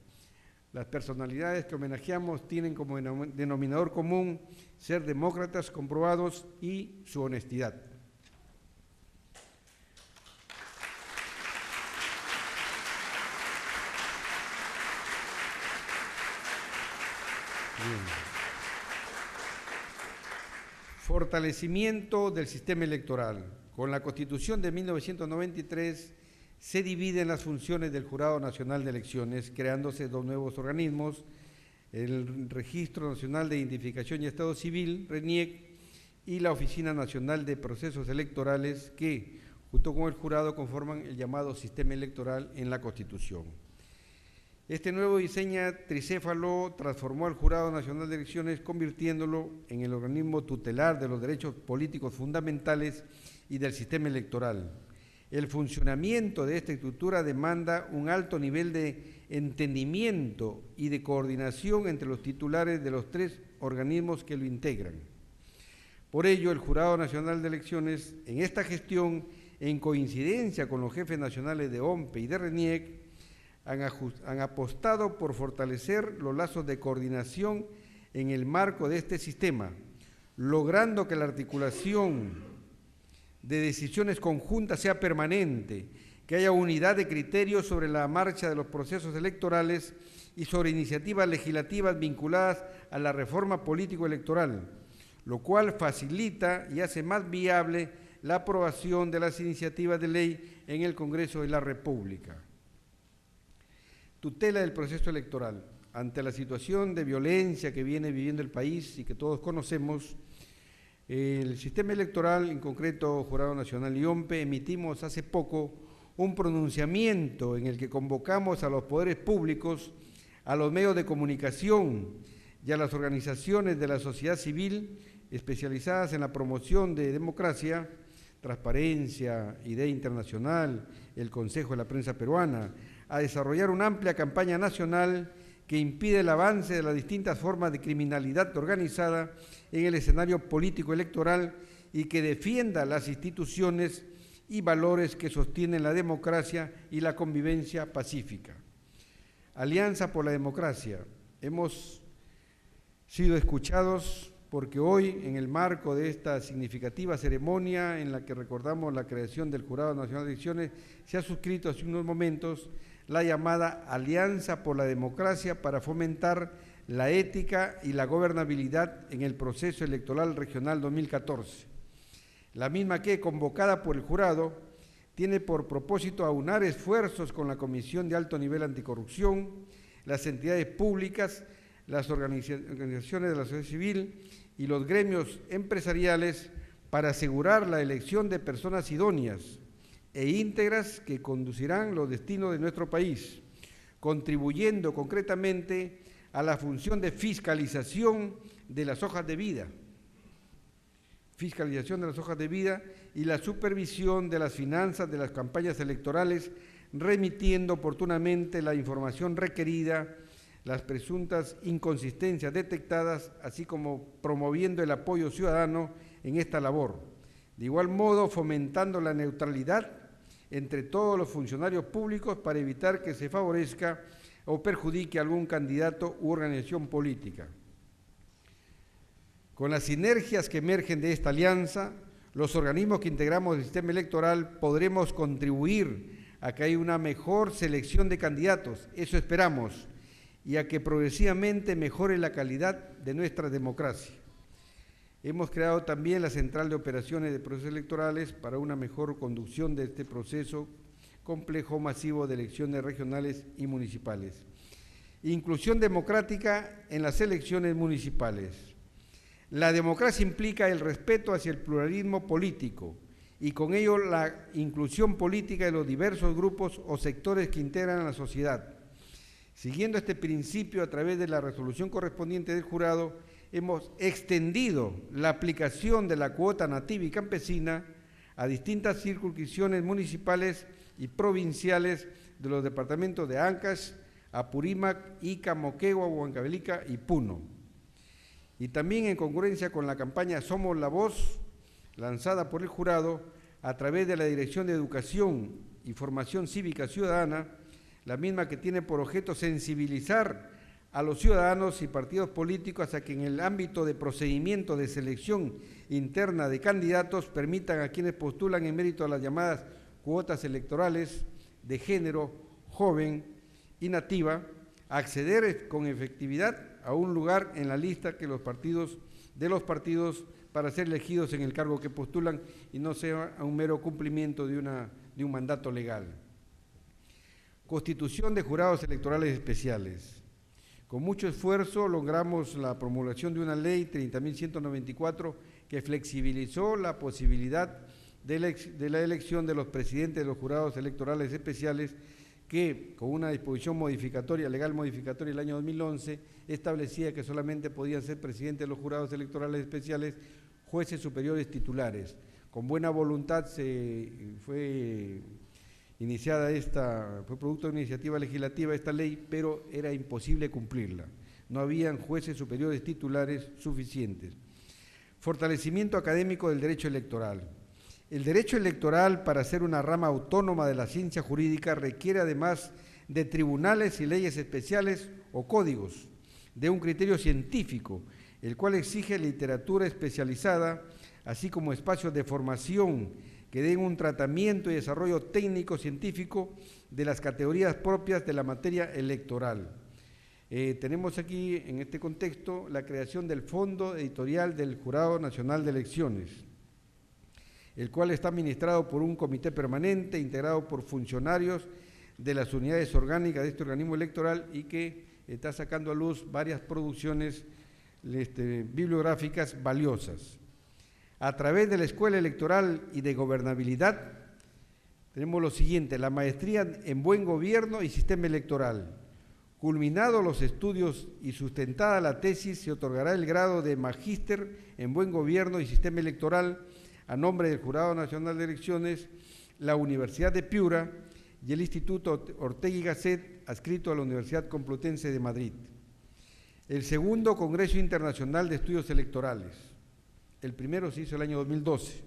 Las personalidades que homenajeamos tienen como denominador común ser demócratas comprobados y su honestidad. Bien. Fortalecimiento del sistema electoral. Con la Constitución de 1993 se dividen las funciones del Jurado Nacional de Elecciones, creándose dos nuevos organismos, el Registro Nacional de Identificación y Estado Civil, RENIEC, y la Oficina Nacional de Procesos Electorales, que, junto con el jurado, conforman el llamado sistema electoral en la Constitución. Este nuevo diseño tricéfalo transformó al Jurado Nacional de Elecciones, convirtiéndolo en el organismo tutelar de los derechos políticos fundamentales y del sistema electoral. El funcionamiento de esta estructura demanda un alto nivel de entendimiento y de coordinación entre los titulares de los tres organismos que lo integran. Por ello, el Jurado Nacional de Elecciones, en esta gestión, en coincidencia con los jefes nacionales de OMPE y de RENIEC, han apostado por fortalecer los lazos de coordinación en el marco de este sistema, logrando que la articulación de decisiones conjuntas sea permanente, que haya unidad de criterios sobre la marcha de los procesos electorales y sobre iniciativas legislativas vinculadas a la reforma político-electoral, lo cual facilita y hace más viable la aprobación de las iniciativas de ley en el Congreso de la República. Tutela del proceso electoral. Ante la situación de violencia que viene viviendo el país y que todos conocemos, el sistema electoral, en concreto Jurado Nacional y OMPE, emitimos hace poco un pronunciamiento en el que convocamos a los poderes públicos, a los medios de comunicación y a las organizaciones de la sociedad civil especializadas en la promoción de democracia, transparencia, Idea Internacional, el Consejo de la Prensa Peruana, a desarrollar una amplia campaña nacional que impide el avance de las distintas formas de criminalidad organizada en el escenario político electoral y que defienda las instituciones y valores que sostienen la democracia y la convivencia pacífica. Alianza por la Democracia. Hemos sido escuchados porque hoy, en el marco de esta significativa ceremonia en la que recordamos la creación del Jurado Nacional de Elecciones, se ha suscrito hace unos momentos la llamada Alianza por la Democracia para fomentar la ética y la gobernabilidad en el proceso electoral regional 2014. La misma que, convocada por el jurado, tiene por propósito aunar esfuerzos con la Comisión de Alto Nivel Anticorrupción, las entidades públicas, las organizaciones de la sociedad civil y los gremios empresariales para asegurar la elección de personas idóneas e íntegras que conducirán los destinos de nuestro país, contribuyendo concretamente a la función de fiscalización de las hojas de vida, y la supervisión de las finanzas de las campañas electorales, remitiendo oportunamente la información requerida, las presuntas inconsistencias detectadas, así como promoviendo el apoyo ciudadano en esta labor. De igual modo, fomentando la neutralidad entre todos los funcionarios públicos para evitar que se favorezca o perjudique a algún candidato u organización política. Con las sinergias que emergen de esta alianza, los organismos que integramos el sistema electoral podremos contribuir a que haya una mejor selección de candidatos, eso esperamos, y a que progresivamente mejore la calidad de nuestra democracia. Hemos creado también la Central de Operaciones de Procesos Electorales para una mejor conducción de este proceso complejo masivo de elecciones regionales y municipales. Inclusión democrática en las elecciones municipales. La democracia implica el respeto hacia el pluralismo político y con ello la inclusión política de los diversos grupos o sectores que integran a la sociedad. Siguiendo este principio, a través de la resolución correspondiente del jurado, hemos extendido la aplicación de la cuota nativa y campesina a distintas circunscripciones municipales y provinciales de los departamentos de Ancash, Apurímac, Ica, Moquegua, Huancavelica y Puno. Y también en congruencia con la campaña Somos la Voz, lanzada por el jurado a través de la Dirección de Educación y Formación Cívica Ciudadana, la misma que tiene por objeto sensibilizar a los ciudadanos y partidos políticos a que en el ámbito de procedimiento de selección interna de candidatos permitan a quienes postulan en mérito a las llamadas cuotas electorales de género, joven y nativa, acceder con efectividad a un lugar en la lista de los partidos para ser elegidos en el cargo que postulan y no sea un mero cumplimiento de un mandato legal. Constitución de jurados electorales especiales. Con mucho esfuerzo logramos la promulgación de una ley 30.194 que flexibilizó la posibilidad de la elección de los presidentes de los jurados electorales especiales que, con una disposición modificatoria, legal modificatoria del año 2011, establecía que solamente podían ser presidentes de los jurados electorales especiales jueces superiores titulares. Con buena voluntad fue producto de una iniciativa legislativa esta ley, pero era imposible cumplirla. No habían jueces superiores titulares suficientes. Fortalecimiento académico del derecho electoral. El derecho electoral, para ser una rama autónoma de la ciencia jurídica, requiere además de tribunales y leyes especiales o códigos, de un criterio científico, el cual exige literatura especializada, así como espacios de formación que den un tratamiento y desarrollo técnico-científico de las categorías propias de la materia electoral. Tenemos aquí, en este contexto, la creación del Fondo Editorial del Jurado Nacional de Elecciones, el cual está administrado por un comité permanente integrado por funcionarios de las unidades orgánicas de este organismo electoral y que está sacando a luz varias producciones bibliográficas valiosas. A través de la Escuela Electoral y de Gobernabilidad tenemos lo siguiente: la maestría en Buen Gobierno y Sistema Electoral. Culminados los estudios y sustentada la tesis, se otorgará el grado de Magíster en Buen Gobierno y Sistema Electoral a nombre del Jurado Nacional de Elecciones, la Universidad de Piura y el Instituto Ortega y Gasset, adscrito a la Universidad Complutense de Madrid. El segundo Congreso Internacional de Estudios Electorales. El primero se hizo el año 2012.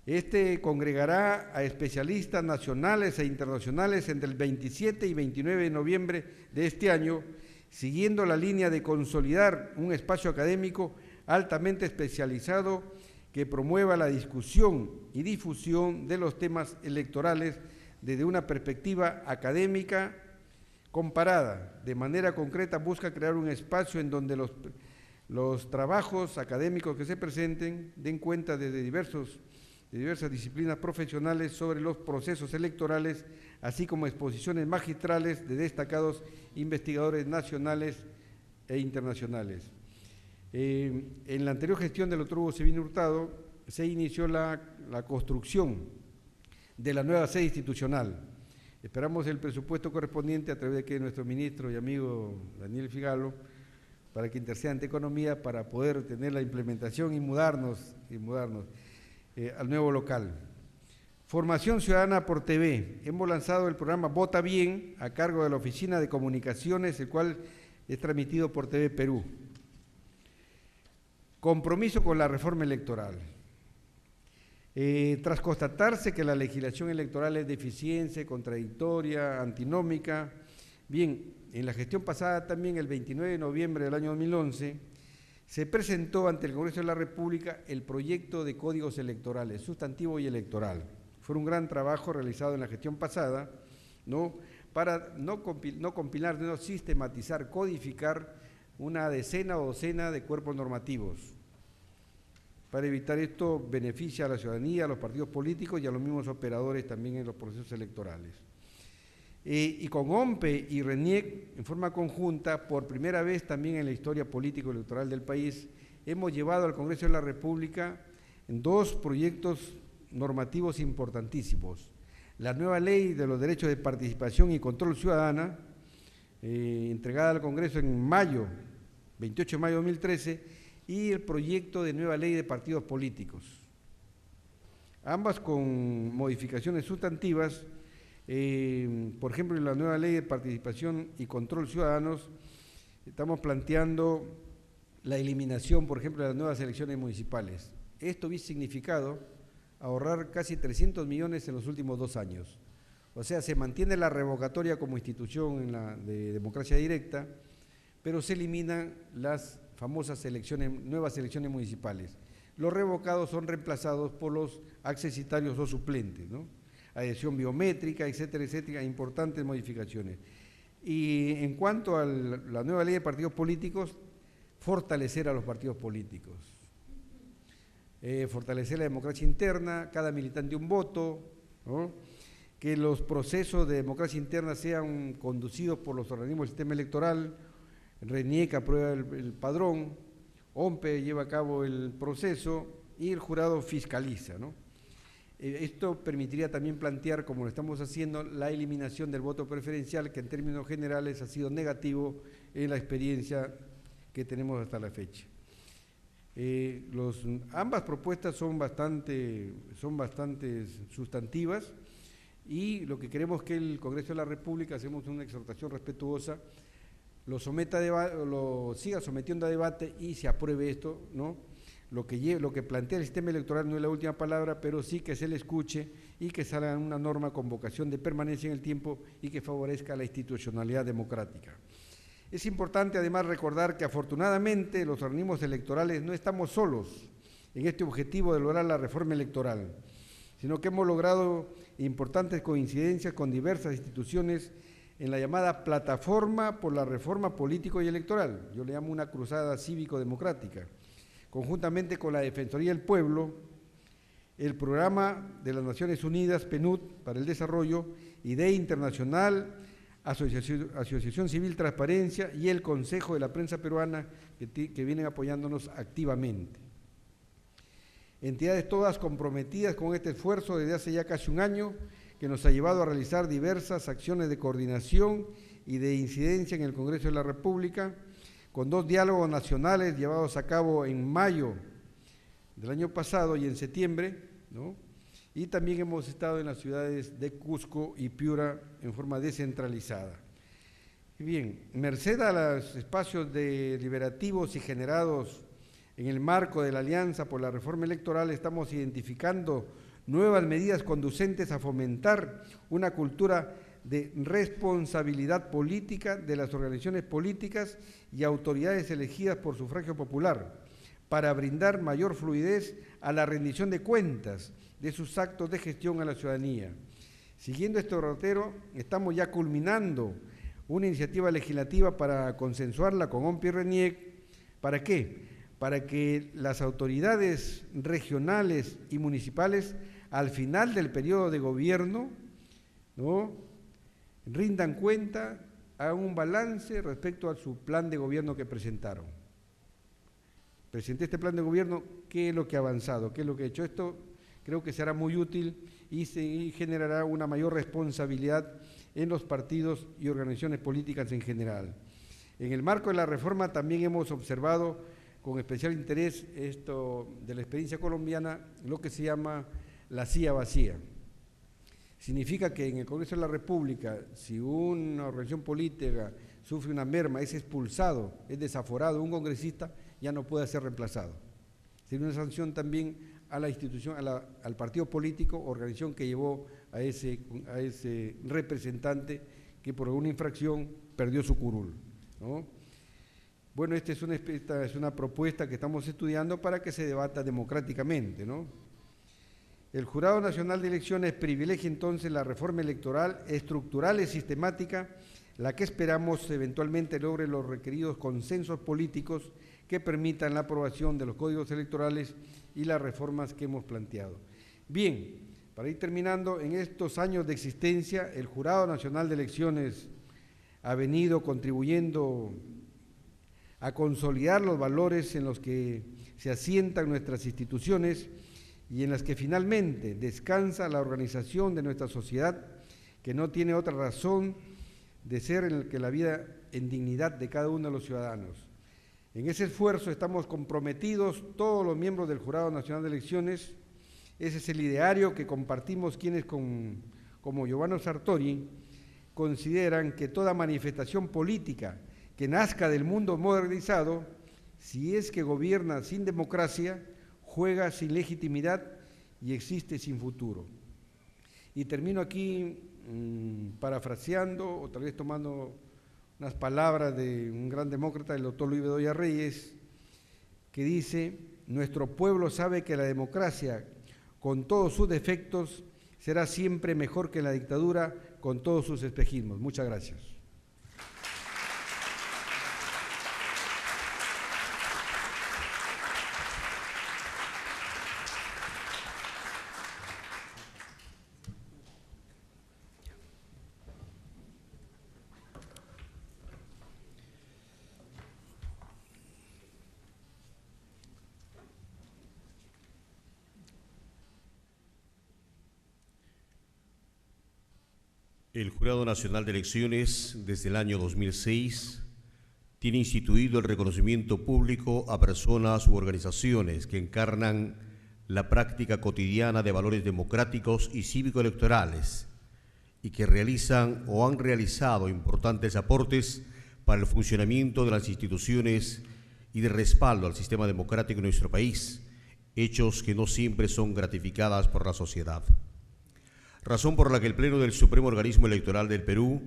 Este congregará a especialistas nacionales e internacionales entre el 27 y 29 de noviembre de este año, siguiendo la línea de consolidar un espacio académico altamente especializado que promueva la discusión y difusión de los temas electorales desde una perspectiva académica comparada. De manera concreta, busca crear un espacio en donde los trabajos académicos que se presenten den cuenta de diversas disciplinas profesionales sobre los procesos electorales, así como exposiciones magistrales de destacados investigadores nacionales e internacionales. En la anterior gestión del doctor Hugo Sevino Hurtado se inició la construcción de la nueva sede institucional. Esperamos el presupuesto correspondiente a través de que nuestro ministro y amigo Daniel Figalo, para que interceda ante Economía para poder tener la implementación y mudarnos al nuevo local. Formación Ciudadana por TV. Hemos lanzado el programa Vota Bien a cargo de la Oficina de Comunicaciones, el cual es transmitido por TV Perú. Compromiso con la reforma electoral. Tras constatarse que la legislación electoral es deficiente, contradictoria, antinómica, bien, en la gestión pasada también, el 29 de noviembre del año 2011, se presentó ante el Congreso de la República el proyecto de códigos electorales, sustantivo y electoral. Fue un gran trabajo realizado en la gestión pasada, para no compilar, no sistematizar, codificar una decena o docena de cuerpos normativos. Para evitar esto, beneficia a la ciudadanía, a los partidos políticos y a los mismos operadores también en los procesos electorales. Y con OMPE y RENIEC, en forma conjunta, por primera vez también en la historia político-electoral del país, hemos llevado al Congreso de la República dos proyectos normativos importantísimos. La nueva Ley de los Derechos de Participación y Control Ciudadana, entregada al Congreso en mayo, 28 de mayo de 2013, y el proyecto de nueva Ley de Partidos Políticos. Ambas con modificaciones sustantivas Por ejemplo, en la nueva ley de participación y control ciudadanos, estamos planteando la eliminación, por ejemplo, de las nuevas elecciones municipales. Esto hubiese significado ahorrar casi 300 millones en los últimos 2 años. O sea, se mantiene la revocatoria como institución de democracia directa, pero se eliminan las famosas nuevas elecciones municipales. Los revocados son reemplazados por los accesitarios o suplentes, ¿no? Adhesión biométrica, etcétera, etcétera, importantes modificaciones. Y en cuanto a la nueva ley de partidos políticos, fortalecer a los partidos políticos, fortalecer la democracia interna, cada militante un voto, ¿no? Que los procesos de democracia interna sean conducidos por los organismos del sistema electoral, RENIEC aprueba el padrón, OMPE lleva a cabo el proceso y el jurado fiscaliza, ¿no? Esto permitiría también plantear, como lo estamos haciendo, la eliminación del voto preferencial, que en términos generales ha sido negativo en la experiencia que tenemos hasta la fecha. Ambas propuestas son bastante sustantivas y lo que queremos que el Congreso de la República, hacemos una exhortación respetuosa, lo siga sometiendo a debate y se apruebe esto, ¿no? Lo que plantea el sistema electoral no es la última palabra, pero sí que se le escuche y que salga una norma con vocación de permanencia en el tiempo y que favorezca la institucionalidad democrática. Es importante además recordar que afortunadamente los organismos electorales no estamos solos en este objetivo de lograr la reforma electoral, sino que hemos logrado importantes coincidencias con diversas instituciones en la llamada Plataforma por la Reforma Político y Electoral, yo le llamo una cruzada cívico-democrática, conjuntamente con la Defensoría del Pueblo, el Programa de las Naciones Unidas, PNUD, para el Desarrollo, IDEA Internacional, Asociación Civil Transparencia y el Consejo de la Prensa Peruana, que vienen apoyándonos activamente. Entidades todas comprometidas con este esfuerzo desde hace ya casi un año, que nos ha llevado a realizar diversas acciones de coordinación y de incidencia en el Congreso de la República, con 2 diálogos nacionales llevados a cabo en mayo del año pasado y en septiembre, ¿no? Y también hemos estado en las ciudades de Cusco y Piura en forma descentralizada. Bien, merced a los espacios deliberativos y generados en el marco de la Alianza por la Reforma Electoral, estamos identificando nuevas medidas conducentes a fomentar una cultura de responsabilidad política de las organizaciones políticas y autoridades elegidas por sufragio popular, para brindar mayor fluidez a la rendición de cuentas de sus actos de gestión a la ciudadanía. Siguiendo este derrotero, estamos ya culminando una iniciativa legislativa para consensuarla con OMPE y RENIEC. ¿Para qué? Para que las autoridades regionales y municipales, al final del periodo de gobierno, ¿no?, rindan cuenta, hagan un balance respecto a su plan de gobierno que presentaron. Presenté este plan de gobierno, ¿qué es lo que ha avanzado? ¿Qué es lo que he hecho? Esto creo que será muy útil y generará una mayor responsabilidad en los partidos y organizaciones políticas en general. En el marco de la reforma también hemos observado con especial interés esto de la experiencia colombiana, lo que se llama la silla vacía. Significa que en el Congreso de la República, si una organización política sufre una merma, es expulsado, es desaforado, un congresista ya no puede ser reemplazado. Sería una sanción también a la institución, al partido político, organización que llevó a ese representante que por alguna infracción perdió su curul, ¿no? Bueno, esta es una propuesta que estamos estudiando para que se debata democráticamente, ¿no? El Jurado Nacional de Elecciones privilegia entonces la reforma electoral estructural y sistemática, la que esperamos eventualmente logre los requeridos consensos políticos que permitan la aprobación de los códigos electorales y las reformas que hemos planteado. Bien, para ir terminando, en estos años de existencia, el Jurado Nacional de Elecciones ha venido contribuyendo a consolidar los valores en los que se asientan nuestras instituciones y en las que finalmente descansa la organización de nuestra sociedad, que no tiene otra razón de ser que la vida en dignidad de cada uno de los ciudadanos. En ese esfuerzo estamos comprometidos todos los miembros del Jurado Nacional de Elecciones. Ese es el ideario que compartimos quienes con como Giovanni Sartori, consideran que toda manifestación política que nazca del mundo modernizado, si es que gobierna sin democracia, juega sin legitimidad y existe sin futuro. Y termino aquí parafraseando o tal vez tomando unas palabras de un gran demócrata, el doctor Luis Bedoya Reyes, que dice: nuestro pueblo sabe que la democracia, con todos sus defectos, será siempre mejor que la dictadura, con todos sus espejismos. Muchas gracias. El Jurado Nacional de Elecciones, desde el año 2006, tiene instituido el reconocimiento público a personas u organizaciones que encarnan la práctica cotidiana de valores democráticos y cívico-electorales y que realizan o han realizado importantes aportes para el funcionamiento de las instituciones y de respaldo al sistema democrático en nuestro país, hechos que no siempre son gratificadas por la sociedad. Razón por la que el Pleno del Supremo Organismo Electoral del Perú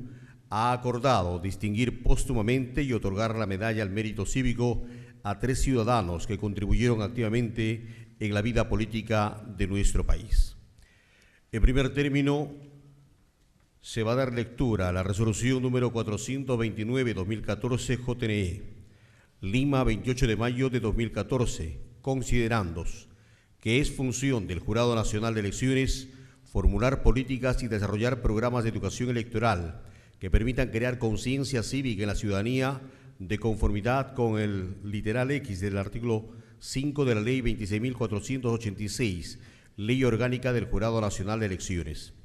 ha acordado distinguir póstumamente y otorgar la medalla al mérito cívico a 3 ciudadanos que contribuyeron activamente en la vida política de nuestro país. En primer término, se va a dar lectura a la resolución número 429-2014 JNE, Lima, 28 de mayo de 2014, considerando que es función del Jurado Nacional de Elecciones formular políticas y desarrollar programas de educación electoral que permitan crear conciencia cívica en la ciudadanía de conformidad con el literal X del artículo 5 de la Ley 26.486, Ley Orgánica del Jurado Nacional de Elecciones,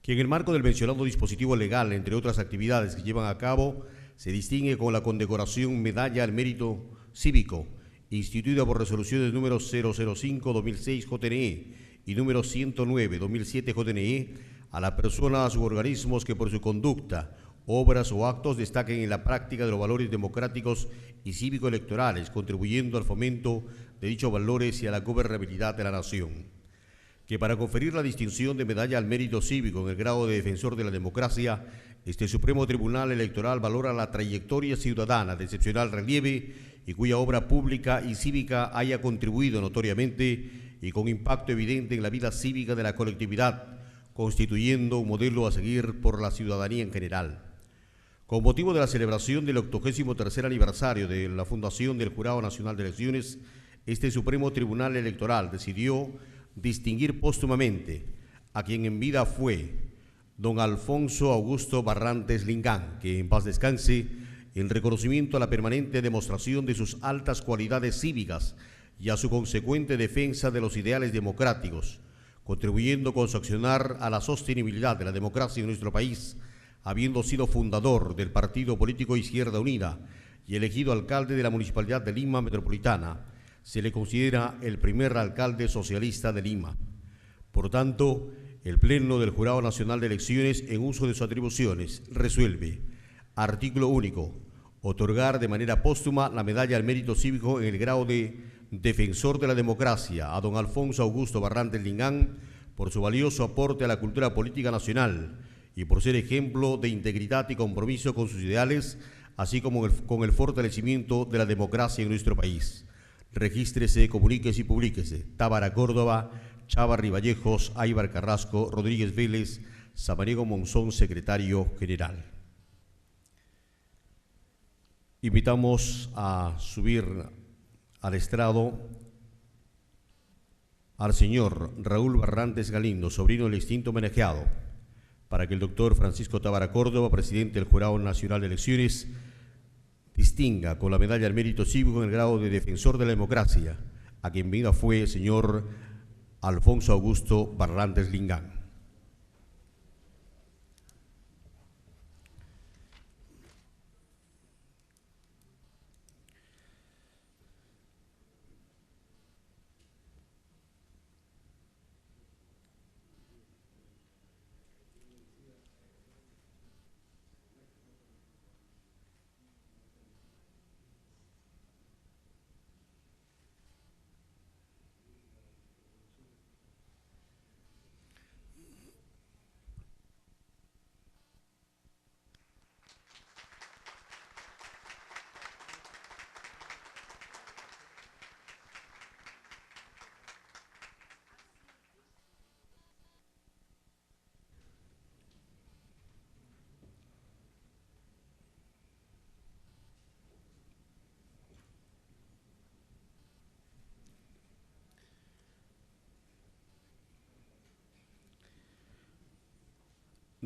que en el marco del mencionado dispositivo legal, entre otras actividades que llevan a cabo, se distingue con la condecoración Medalla al Mérito Cívico, instituida por resoluciones número 005-2006 JNE y número 109-2007 JNE, a las personas u organismos que por su conducta, obras o actos destaquen en la práctica de los valores democráticos y cívico-electorales, contribuyendo al fomento de dichos valores y a la gobernabilidad de la nación. Que para conferir la distinción de Medalla al Mérito Cívico en el grado de defensor de la democracia, este Supremo Tribunal Electoral valora la trayectoria ciudadana de excepcional relieve y cuya obra pública y cívica haya contribuido notoriamente y con impacto evidente en la vida cívica de la colectividad, constituyendo un modelo a seguir por la ciudadanía en general. Con motivo de la celebración del 83º aniversario de la fundación del Jurado Nacional de Elecciones, este Supremo Tribunal Electoral decidió distinguir póstumamente a quien en vida fue don Alfonso Augusto Barrantes Lingán, que en paz descanse, en reconocimiento a la permanente demostración de sus altas cualidades cívicas y a su consecuente defensa de los ideales democráticos, contribuyendo con su accionar a la sostenibilidad de la democracia en nuestro país, habiendo sido fundador del partido político Izquierda Unida y elegido alcalde de la Municipalidad de Lima Metropolitana. Se le considera el primer alcalde socialista de Lima. Por tanto, el Pleno del Jurado Nacional de Elecciones, en uso de sus atribuciones, resuelve: artículo único, otorgar de manera póstuma la Medalla al Mérito Cívico en el grado de defensor de la democracia a don Alfonso Augusto Barrantes Lingán por su valioso aporte a la cultura política nacional y por ser ejemplo de integridad y compromiso con sus ideales, así como con el fortalecimiento de la democracia en nuestro país. Regístrese, comuníquese y publíquese. Tábara Córdoba, Chávarri Vallejos, Aybar Carrasco, Rodríguez Vélez, Samaniego Monzón, secretario general. Invitamos a subir al estrado al señor Raúl Barrantes Galindo, sobrino del extinto homenajeado, para que el doctor Francisco Tábara Córdoba, presidente del Jurado Nacional de Elecciones, distinga con la Medalla al Mérito Cívico en el grado de defensor de la democracia a quien vida fue el señor Alfonso Augusto Barrantes Lingán.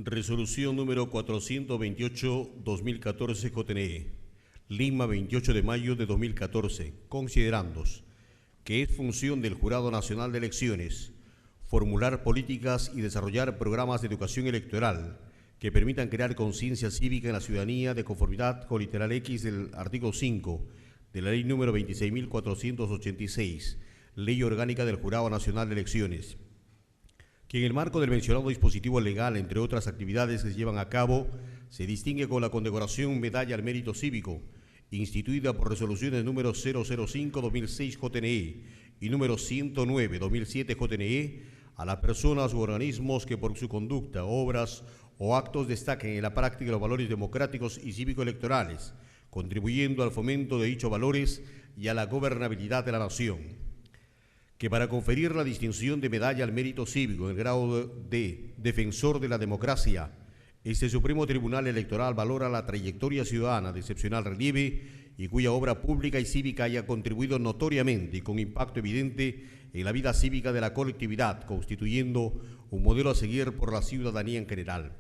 Resolución número 428-2014 JNE, Lima, 28 de mayo de 2014, considerandos que es función del Jurado Nacional de Elecciones formular políticas y desarrollar programas de educación electoral que permitan crear conciencia cívica en la ciudadanía de conformidad con literal X del artículo 5 de la Ley número 26.486, Ley Orgánica del Jurado Nacional de Elecciones, que en el marco del mencionado dispositivo legal, entre otras actividades que se llevan a cabo, se distingue con la condecoración Medalla al Mérito Cívico, instituida por resoluciones número 005-2006 JNE y número 109-2007 JNE, a las personas u organismos que por su conducta, obras o actos destaquen en la práctica de los valores democráticos y cívico-electorales, contribuyendo al fomento de dichos valores y a la gobernabilidad de la nación. Que para conferir la distinción de Medalla al Mérito Cívico en el grado de Defensor de la Democracia, este Supremo Tribunal Electoral valora la trayectoria ciudadana de excepcional relieve y cuya obra pública y cívica haya contribuido notoriamente y con impacto evidente en la vida cívica de la colectividad, constituyendo un modelo a seguir por la ciudadanía en general.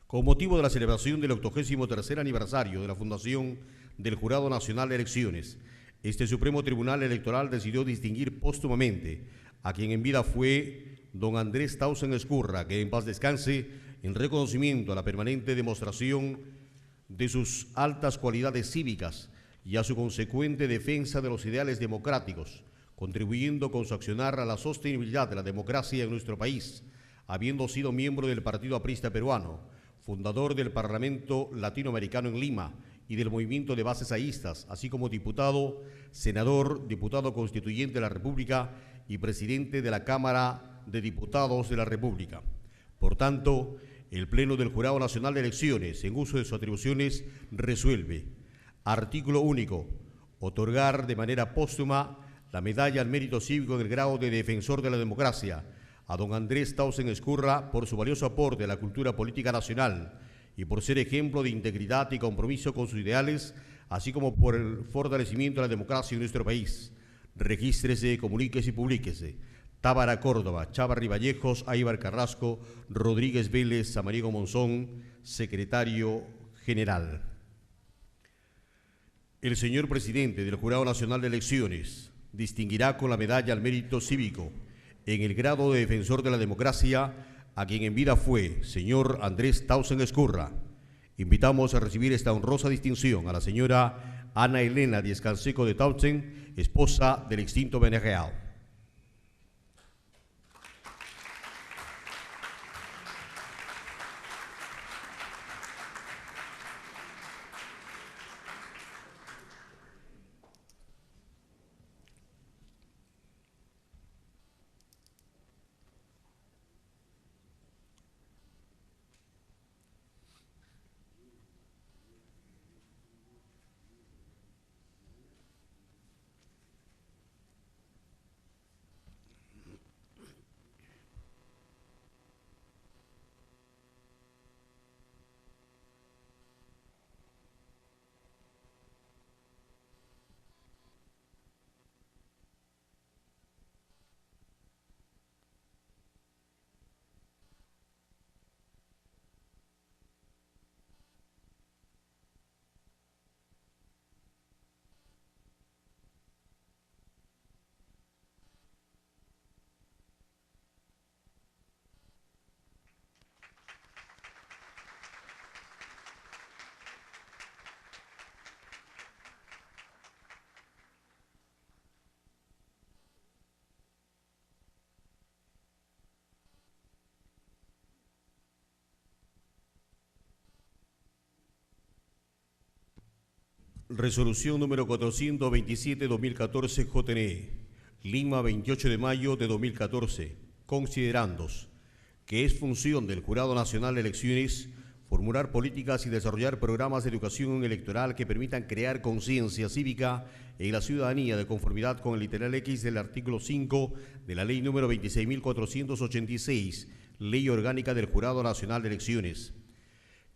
Con motivo de la celebración del 83º aniversario de la fundación del Jurado Nacional de Elecciones, este Supremo Tribunal Electoral decidió distinguir póstumamente a quien en vida fue don Andrés Tausen Ezcurra, que en paz descanse, en reconocimiento a la permanente demostración de sus altas cualidades cívicas y a su consecuente defensa de los ideales democráticos, contribuyendo con su accionar a la sostenibilidad de la democracia en nuestro país, habiendo sido miembro del Partido Aprista Peruano, fundador del Parlamento Latinoamericano en Lima y del Movimiento de Bases Aístas, así como diputado, senador, diputado constituyente de la República y presidente de la Cámara de Diputados de la República. Por tanto, el Pleno del Jurado Nacional de Elecciones, en uso de sus atribuciones, resuelve: artículo único, otorgar de manera póstuma la Medalla al Mérito Cívico en el grado de Defensor de la Democracia a don Andrés Tausen Ezcurra por su valioso aporte a la cultura política nacional y por ser ejemplo de integridad y compromiso con sus ideales, así como por el fortalecimiento de la democracia en nuestro país. Regístrese, comuníquese y publíquese. Tábara Córdoba, Chávarri Vallejos, Aybar Carrasco, Rodríguez Vélez, Samaniego Monzón, Secretario General. El señor Presidente del Jurado Nacional de Elecciones distinguirá con la Medalla al Mérito Cívico en el grado de Defensor de la Democracia a quien en vida fue señor Andrés Tausen Ezcurra. Invitamos a recibir esta honrosa distinción a la señora Ana Elena Díez Canseco de Tausen, esposa del extinto Benereal. Resolución número 427-2014 JNE, Lima, 28 de mayo de 2014, considerandos que es función del Jurado Nacional de Elecciones formular políticas y desarrollar programas de educación electoral que permitan crear conciencia cívica en la ciudadanía de conformidad con el literal X del artículo 5 de la Ley número 26.486, Ley Orgánica del Jurado Nacional de Elecciones,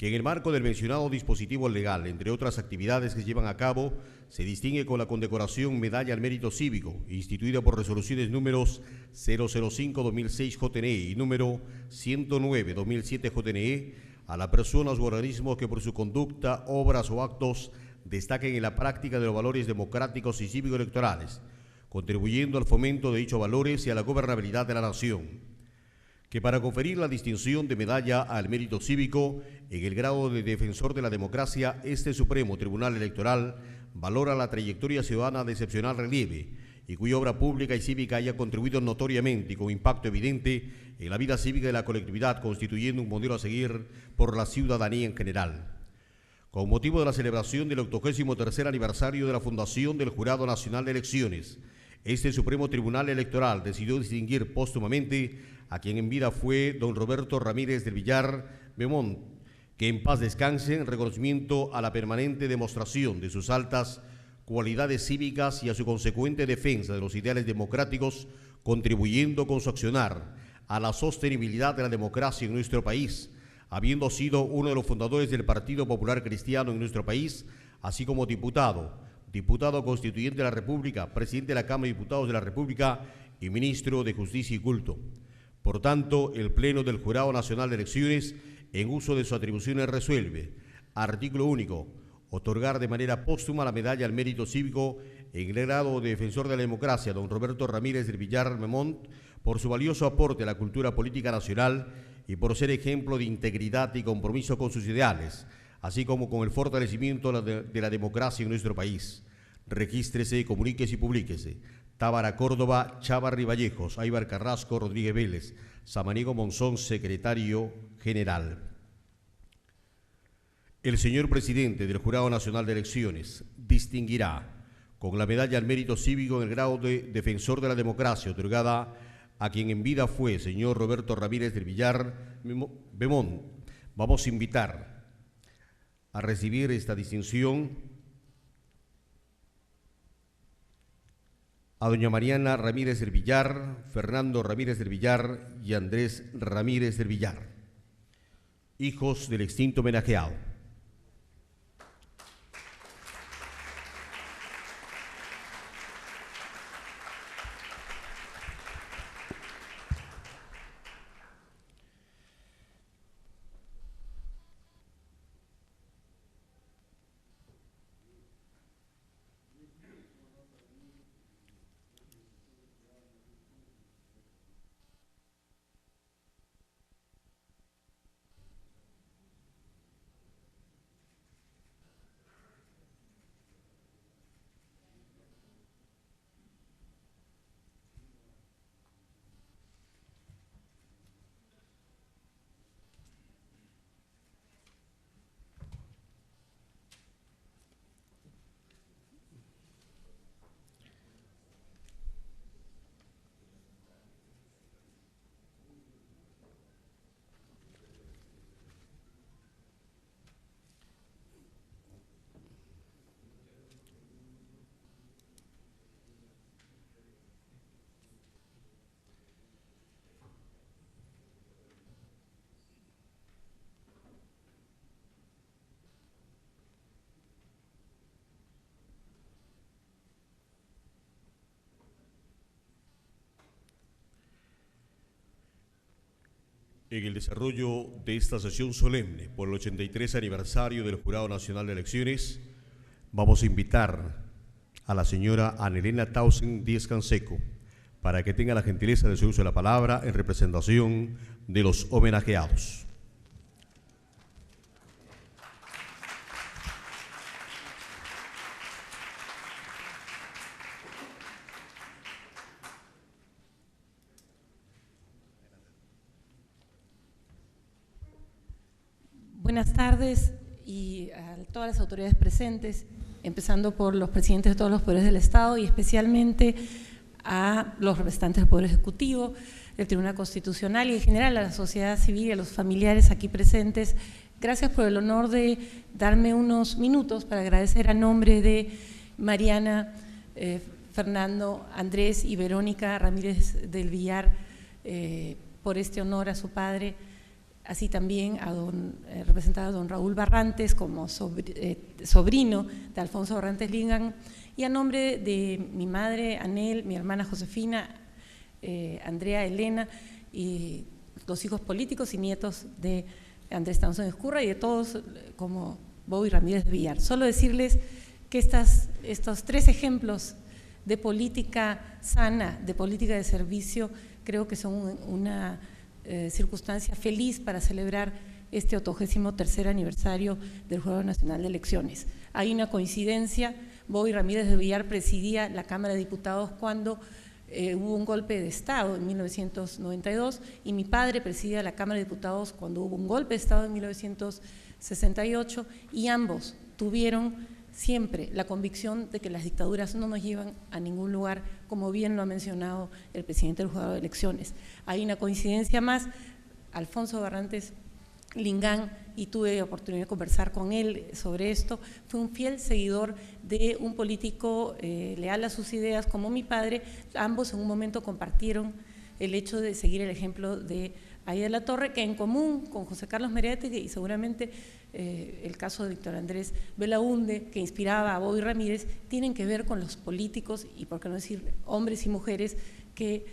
que en el marco del mencionado dispositivo legal, entre otras actividades que se llevan a cabo, se distingue con la condecoración Medalla al Mérito Cívico, instituida por resoluciones números 005-2006 JNE y número 109-2007 JNE, a las personas u organismos que por su conducta, obras o actos destaquen en la práctica de los valores democráticos y cívico-electorales, contribuyendo al fomento de dichos valores y a la gobernabilidad de la nación. Que para conferir la distinción de Medalla al Mérito Cívico en el grado de defensor de la democracia, este Supremo Tribunal Electoral valora la trayectoria ciudadana de excepcional relieve y cuya obra pública y cívica haya contribuido notoriamente y con impacto evidente en la vida cívica de la colectividad, constituyendo un modelo a seguir por la ciudadanía en general. Con motivo de la celebración del 83º aniversario de la fundación del Jurado Nacional de Elecciones, este Supremo Tribunal Electoral decidió distinguir póstumamente a quien en vida fue don Roberto Ramírez del Villar Memont, que en paz descanse, en reconocimiento a la permanente demostración de sus altas cualidades cívicas y a su consecuente defensa de los ideales democráticos, contribuyendo con su accionar a la sostenibilidad de la democracia en nuestro país, habiendo sido uno de los fundadores del Partido Popular Cristiano en nuestro país, así como diputado constituyente de la República, presidente de la Cámara de Diputados de la República y ministro de Justicia y Culto. Por tanto, el Pleno del Jurado Nacional de Elecciones, en uso de sus atribuciones, resuelve: artículo único, otorgar de manera póstuma la Medalla al Mérito Cívico en el grado de defensor de la democracia a don Roberto Ramírez del Villar Memont por su valioso aporte a la cultura política nacional y por ser ejemplo de integridad y compromiso con sus ideales, así como con el fortalecimiento de la democracia en nuestro país. Regístrese, comuníquese y publíquese. Tábara Córdoba, Chávarri Vallejos, Aybar Carrasco, Rodríguez Vélez, Samaniego Monzón, secretario general. El señor presidente del Jurado Nacional de Elecciones distinguirá con la Medalla al Mérito Cívico en el grado de defensor de la democracia, otorgada a quien en vida fue señor Roberto Ramírez del Villar Memont. Vamos a invitar a recibir esta distinción a doña Mariana Ramírez del Villar, Fernando Ramírez del Villar y Andrés Ramírez del Villar, hijos del extinto homenajeado. En el desarrollo de esta sesión solemne por el 83 aniversario del Jurado Nacional de Elecciones, vamos a invitar a la señora Ana Elena Tausen Díez Canseco para que tenga la gentileza de su uso de la palabra en representación de los homenajeados. Buenas tardes y a todas las autoridades presentes, empezando por los presidentes de todos los poderes del Estado y especialmente a los representantes del Poder Ejecutivo, del Tribunal Constitucional y en general a la sociedad civil y a los familiares aquí presentes. Gracias por el honor de darme unos minutos para agradecer a nombre de Mariana, Fernando, Andrés y Verónica Ramírez del Villar por este honor a su padre, así también representar a don Raúl Barrantes como sobrino de Alfonso Barrantes Lingán, y a nombre de mi madre Anel, mi hermana Josefina, Andrea Elena y los hijos políticos y nietos de Andrés Townsend Ezcurra y de todos como Bobby Ramírez de Villar. Solo decirles que estos 3 ejemplos de política sana, de política de servicio, creo que son una circunstancia feliz para celebrar este 83º aniversario del Jurado Nacional de Elecciones. Hay una coincidencia: Bobby Ramírez de Villar presidía la Cámara de Diputados cuando hubo un golpe de Estado en 1992 y mi padre presidía la Cámara de Diputados cuando hubo un golpe de Estado en 1968, y ambos tuvieron siempre la convicción de que las dictaduras no nos llevan a ningún lugar, como bien lo ha mencionado el presidente del Jurado de Elecciones. Hay una coincidencia más: Alfonso Barrantes Lingán, y tuve oportunidad de conversar con él sobre esto, fue un fiel seguidor de un político leal a sus ideas como mi padre. Ambos en un momento compartieron el hecho de seguir el ejemplo de Aida La Torre, que en común con José Carlos Mereategui y seguramente el caso de Víctor Andrés Belaúnde, que inspiraba a Bobby Ramírez, tienen que ver con los políticos y, por qué no decir, hombres y mujeres que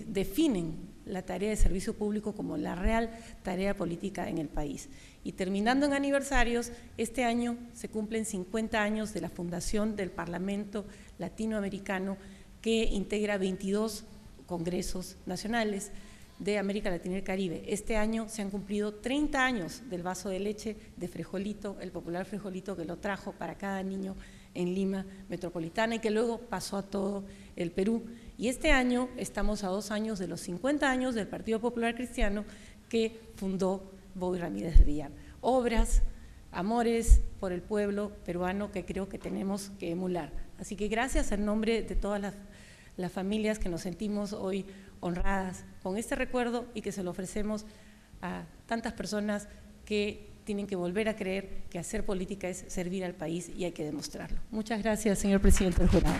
definen la tarea de servicio público como la real tarea política en el país. Y terminando en aniversarios, este año se cumplen 50 años de la fundación del Parlamento Latinoamericano, que integra 22 congresos nacionales de América Latina y el Caribe. Este año se han cumplido 30 años del vaso de leche de frijolito, el popular frijolito que lo trajo para cada niño en Lima metropolitana y que luego pasó a todo el Perú. Y este año estamos a 2 años de los 50 años del Partido Popular Cristiano que fundó Bobby Ramírez de Villar. Obras, amores por el pueblo peruano que creo que tenemos que emular. Así que gracias en nombre de todas las familias que nos sentimos hoy honradas con este recuerdo y que se lo ofrecemos a tantas personas que tienen que volver a creer que hacer política es servir al país y hay que demostrarlo. Muchas gracias, señor presidente del jurado.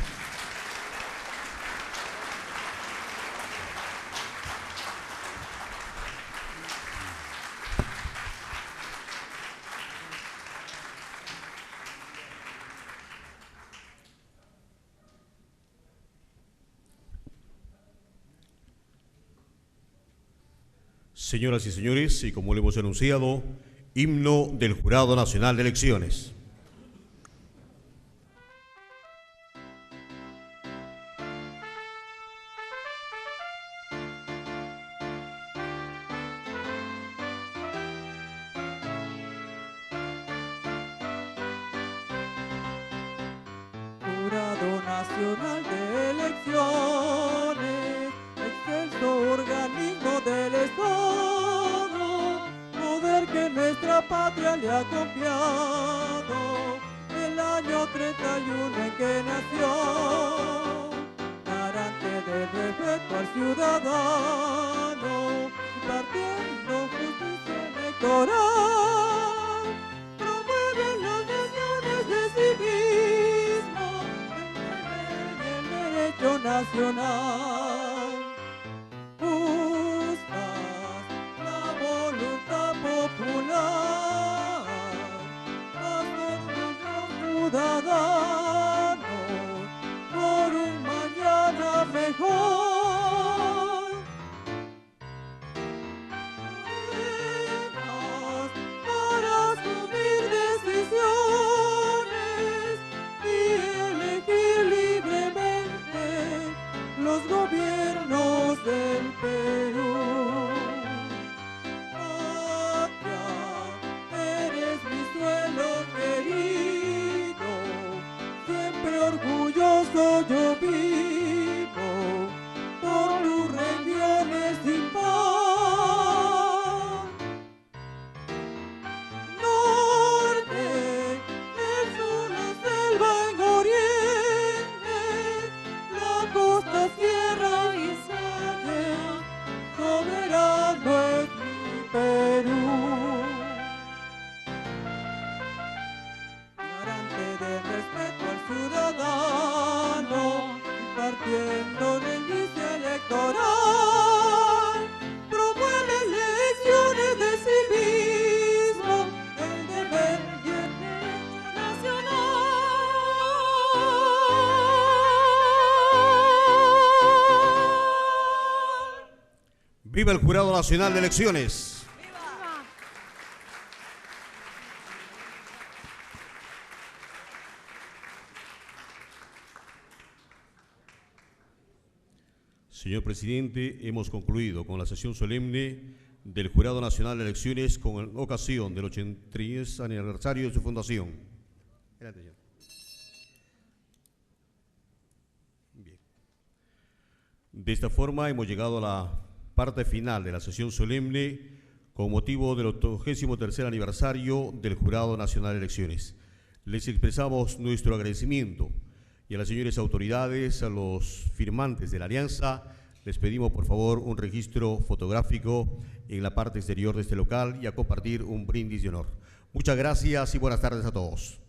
Señoras y señores, y como le hemos anunciado, himno del Jurado Nacional de Elecciones. Jurado Nacional de Elecciones, excelso organismo del Estado, poder que nuestra patria le ha confiado, el año 31 en que nació, garante del respeto al ciudadano, impartiendo justicia electoral, promueve las uniones de civismo, el derecho nacional. Buscas la voluntad popular, más orgullo ciudadano, por un mañana mejor. Para asumir decisiones y elegir libremente los gobiernos del Perú. Patria, eres mi suelo querido, siempre orgulloso yo vivo por tus regiones sin par. Norte, es una selva en oriente, la costa, sierra y valle, soberano es mi Perú. Garante del respeto al ciudadano, impartiendo justicia electoral, promueve elecciones de ¡Viva el Jurado Nacional de Elecciones! Señor presidente, hemos concluido con la sesión solemne del Jurado Nacional de Elecciones con ocasión del 83 aniversario de su fundación. Adelante, señor. Bien. De esta forma hemos llegado a la parte final de la sesión solemne con motivo del 83 aniversario del Jurado Nacional de Elecciones. Les expresamos nuestro agradecimiento y a las señores autoridades, a los firmantes de la alianza, les pedimos por favor un registro fotográfico en la parte exterior de este local y a compartir un brindis de honor. Muchas gracias y buenas tardes a todos.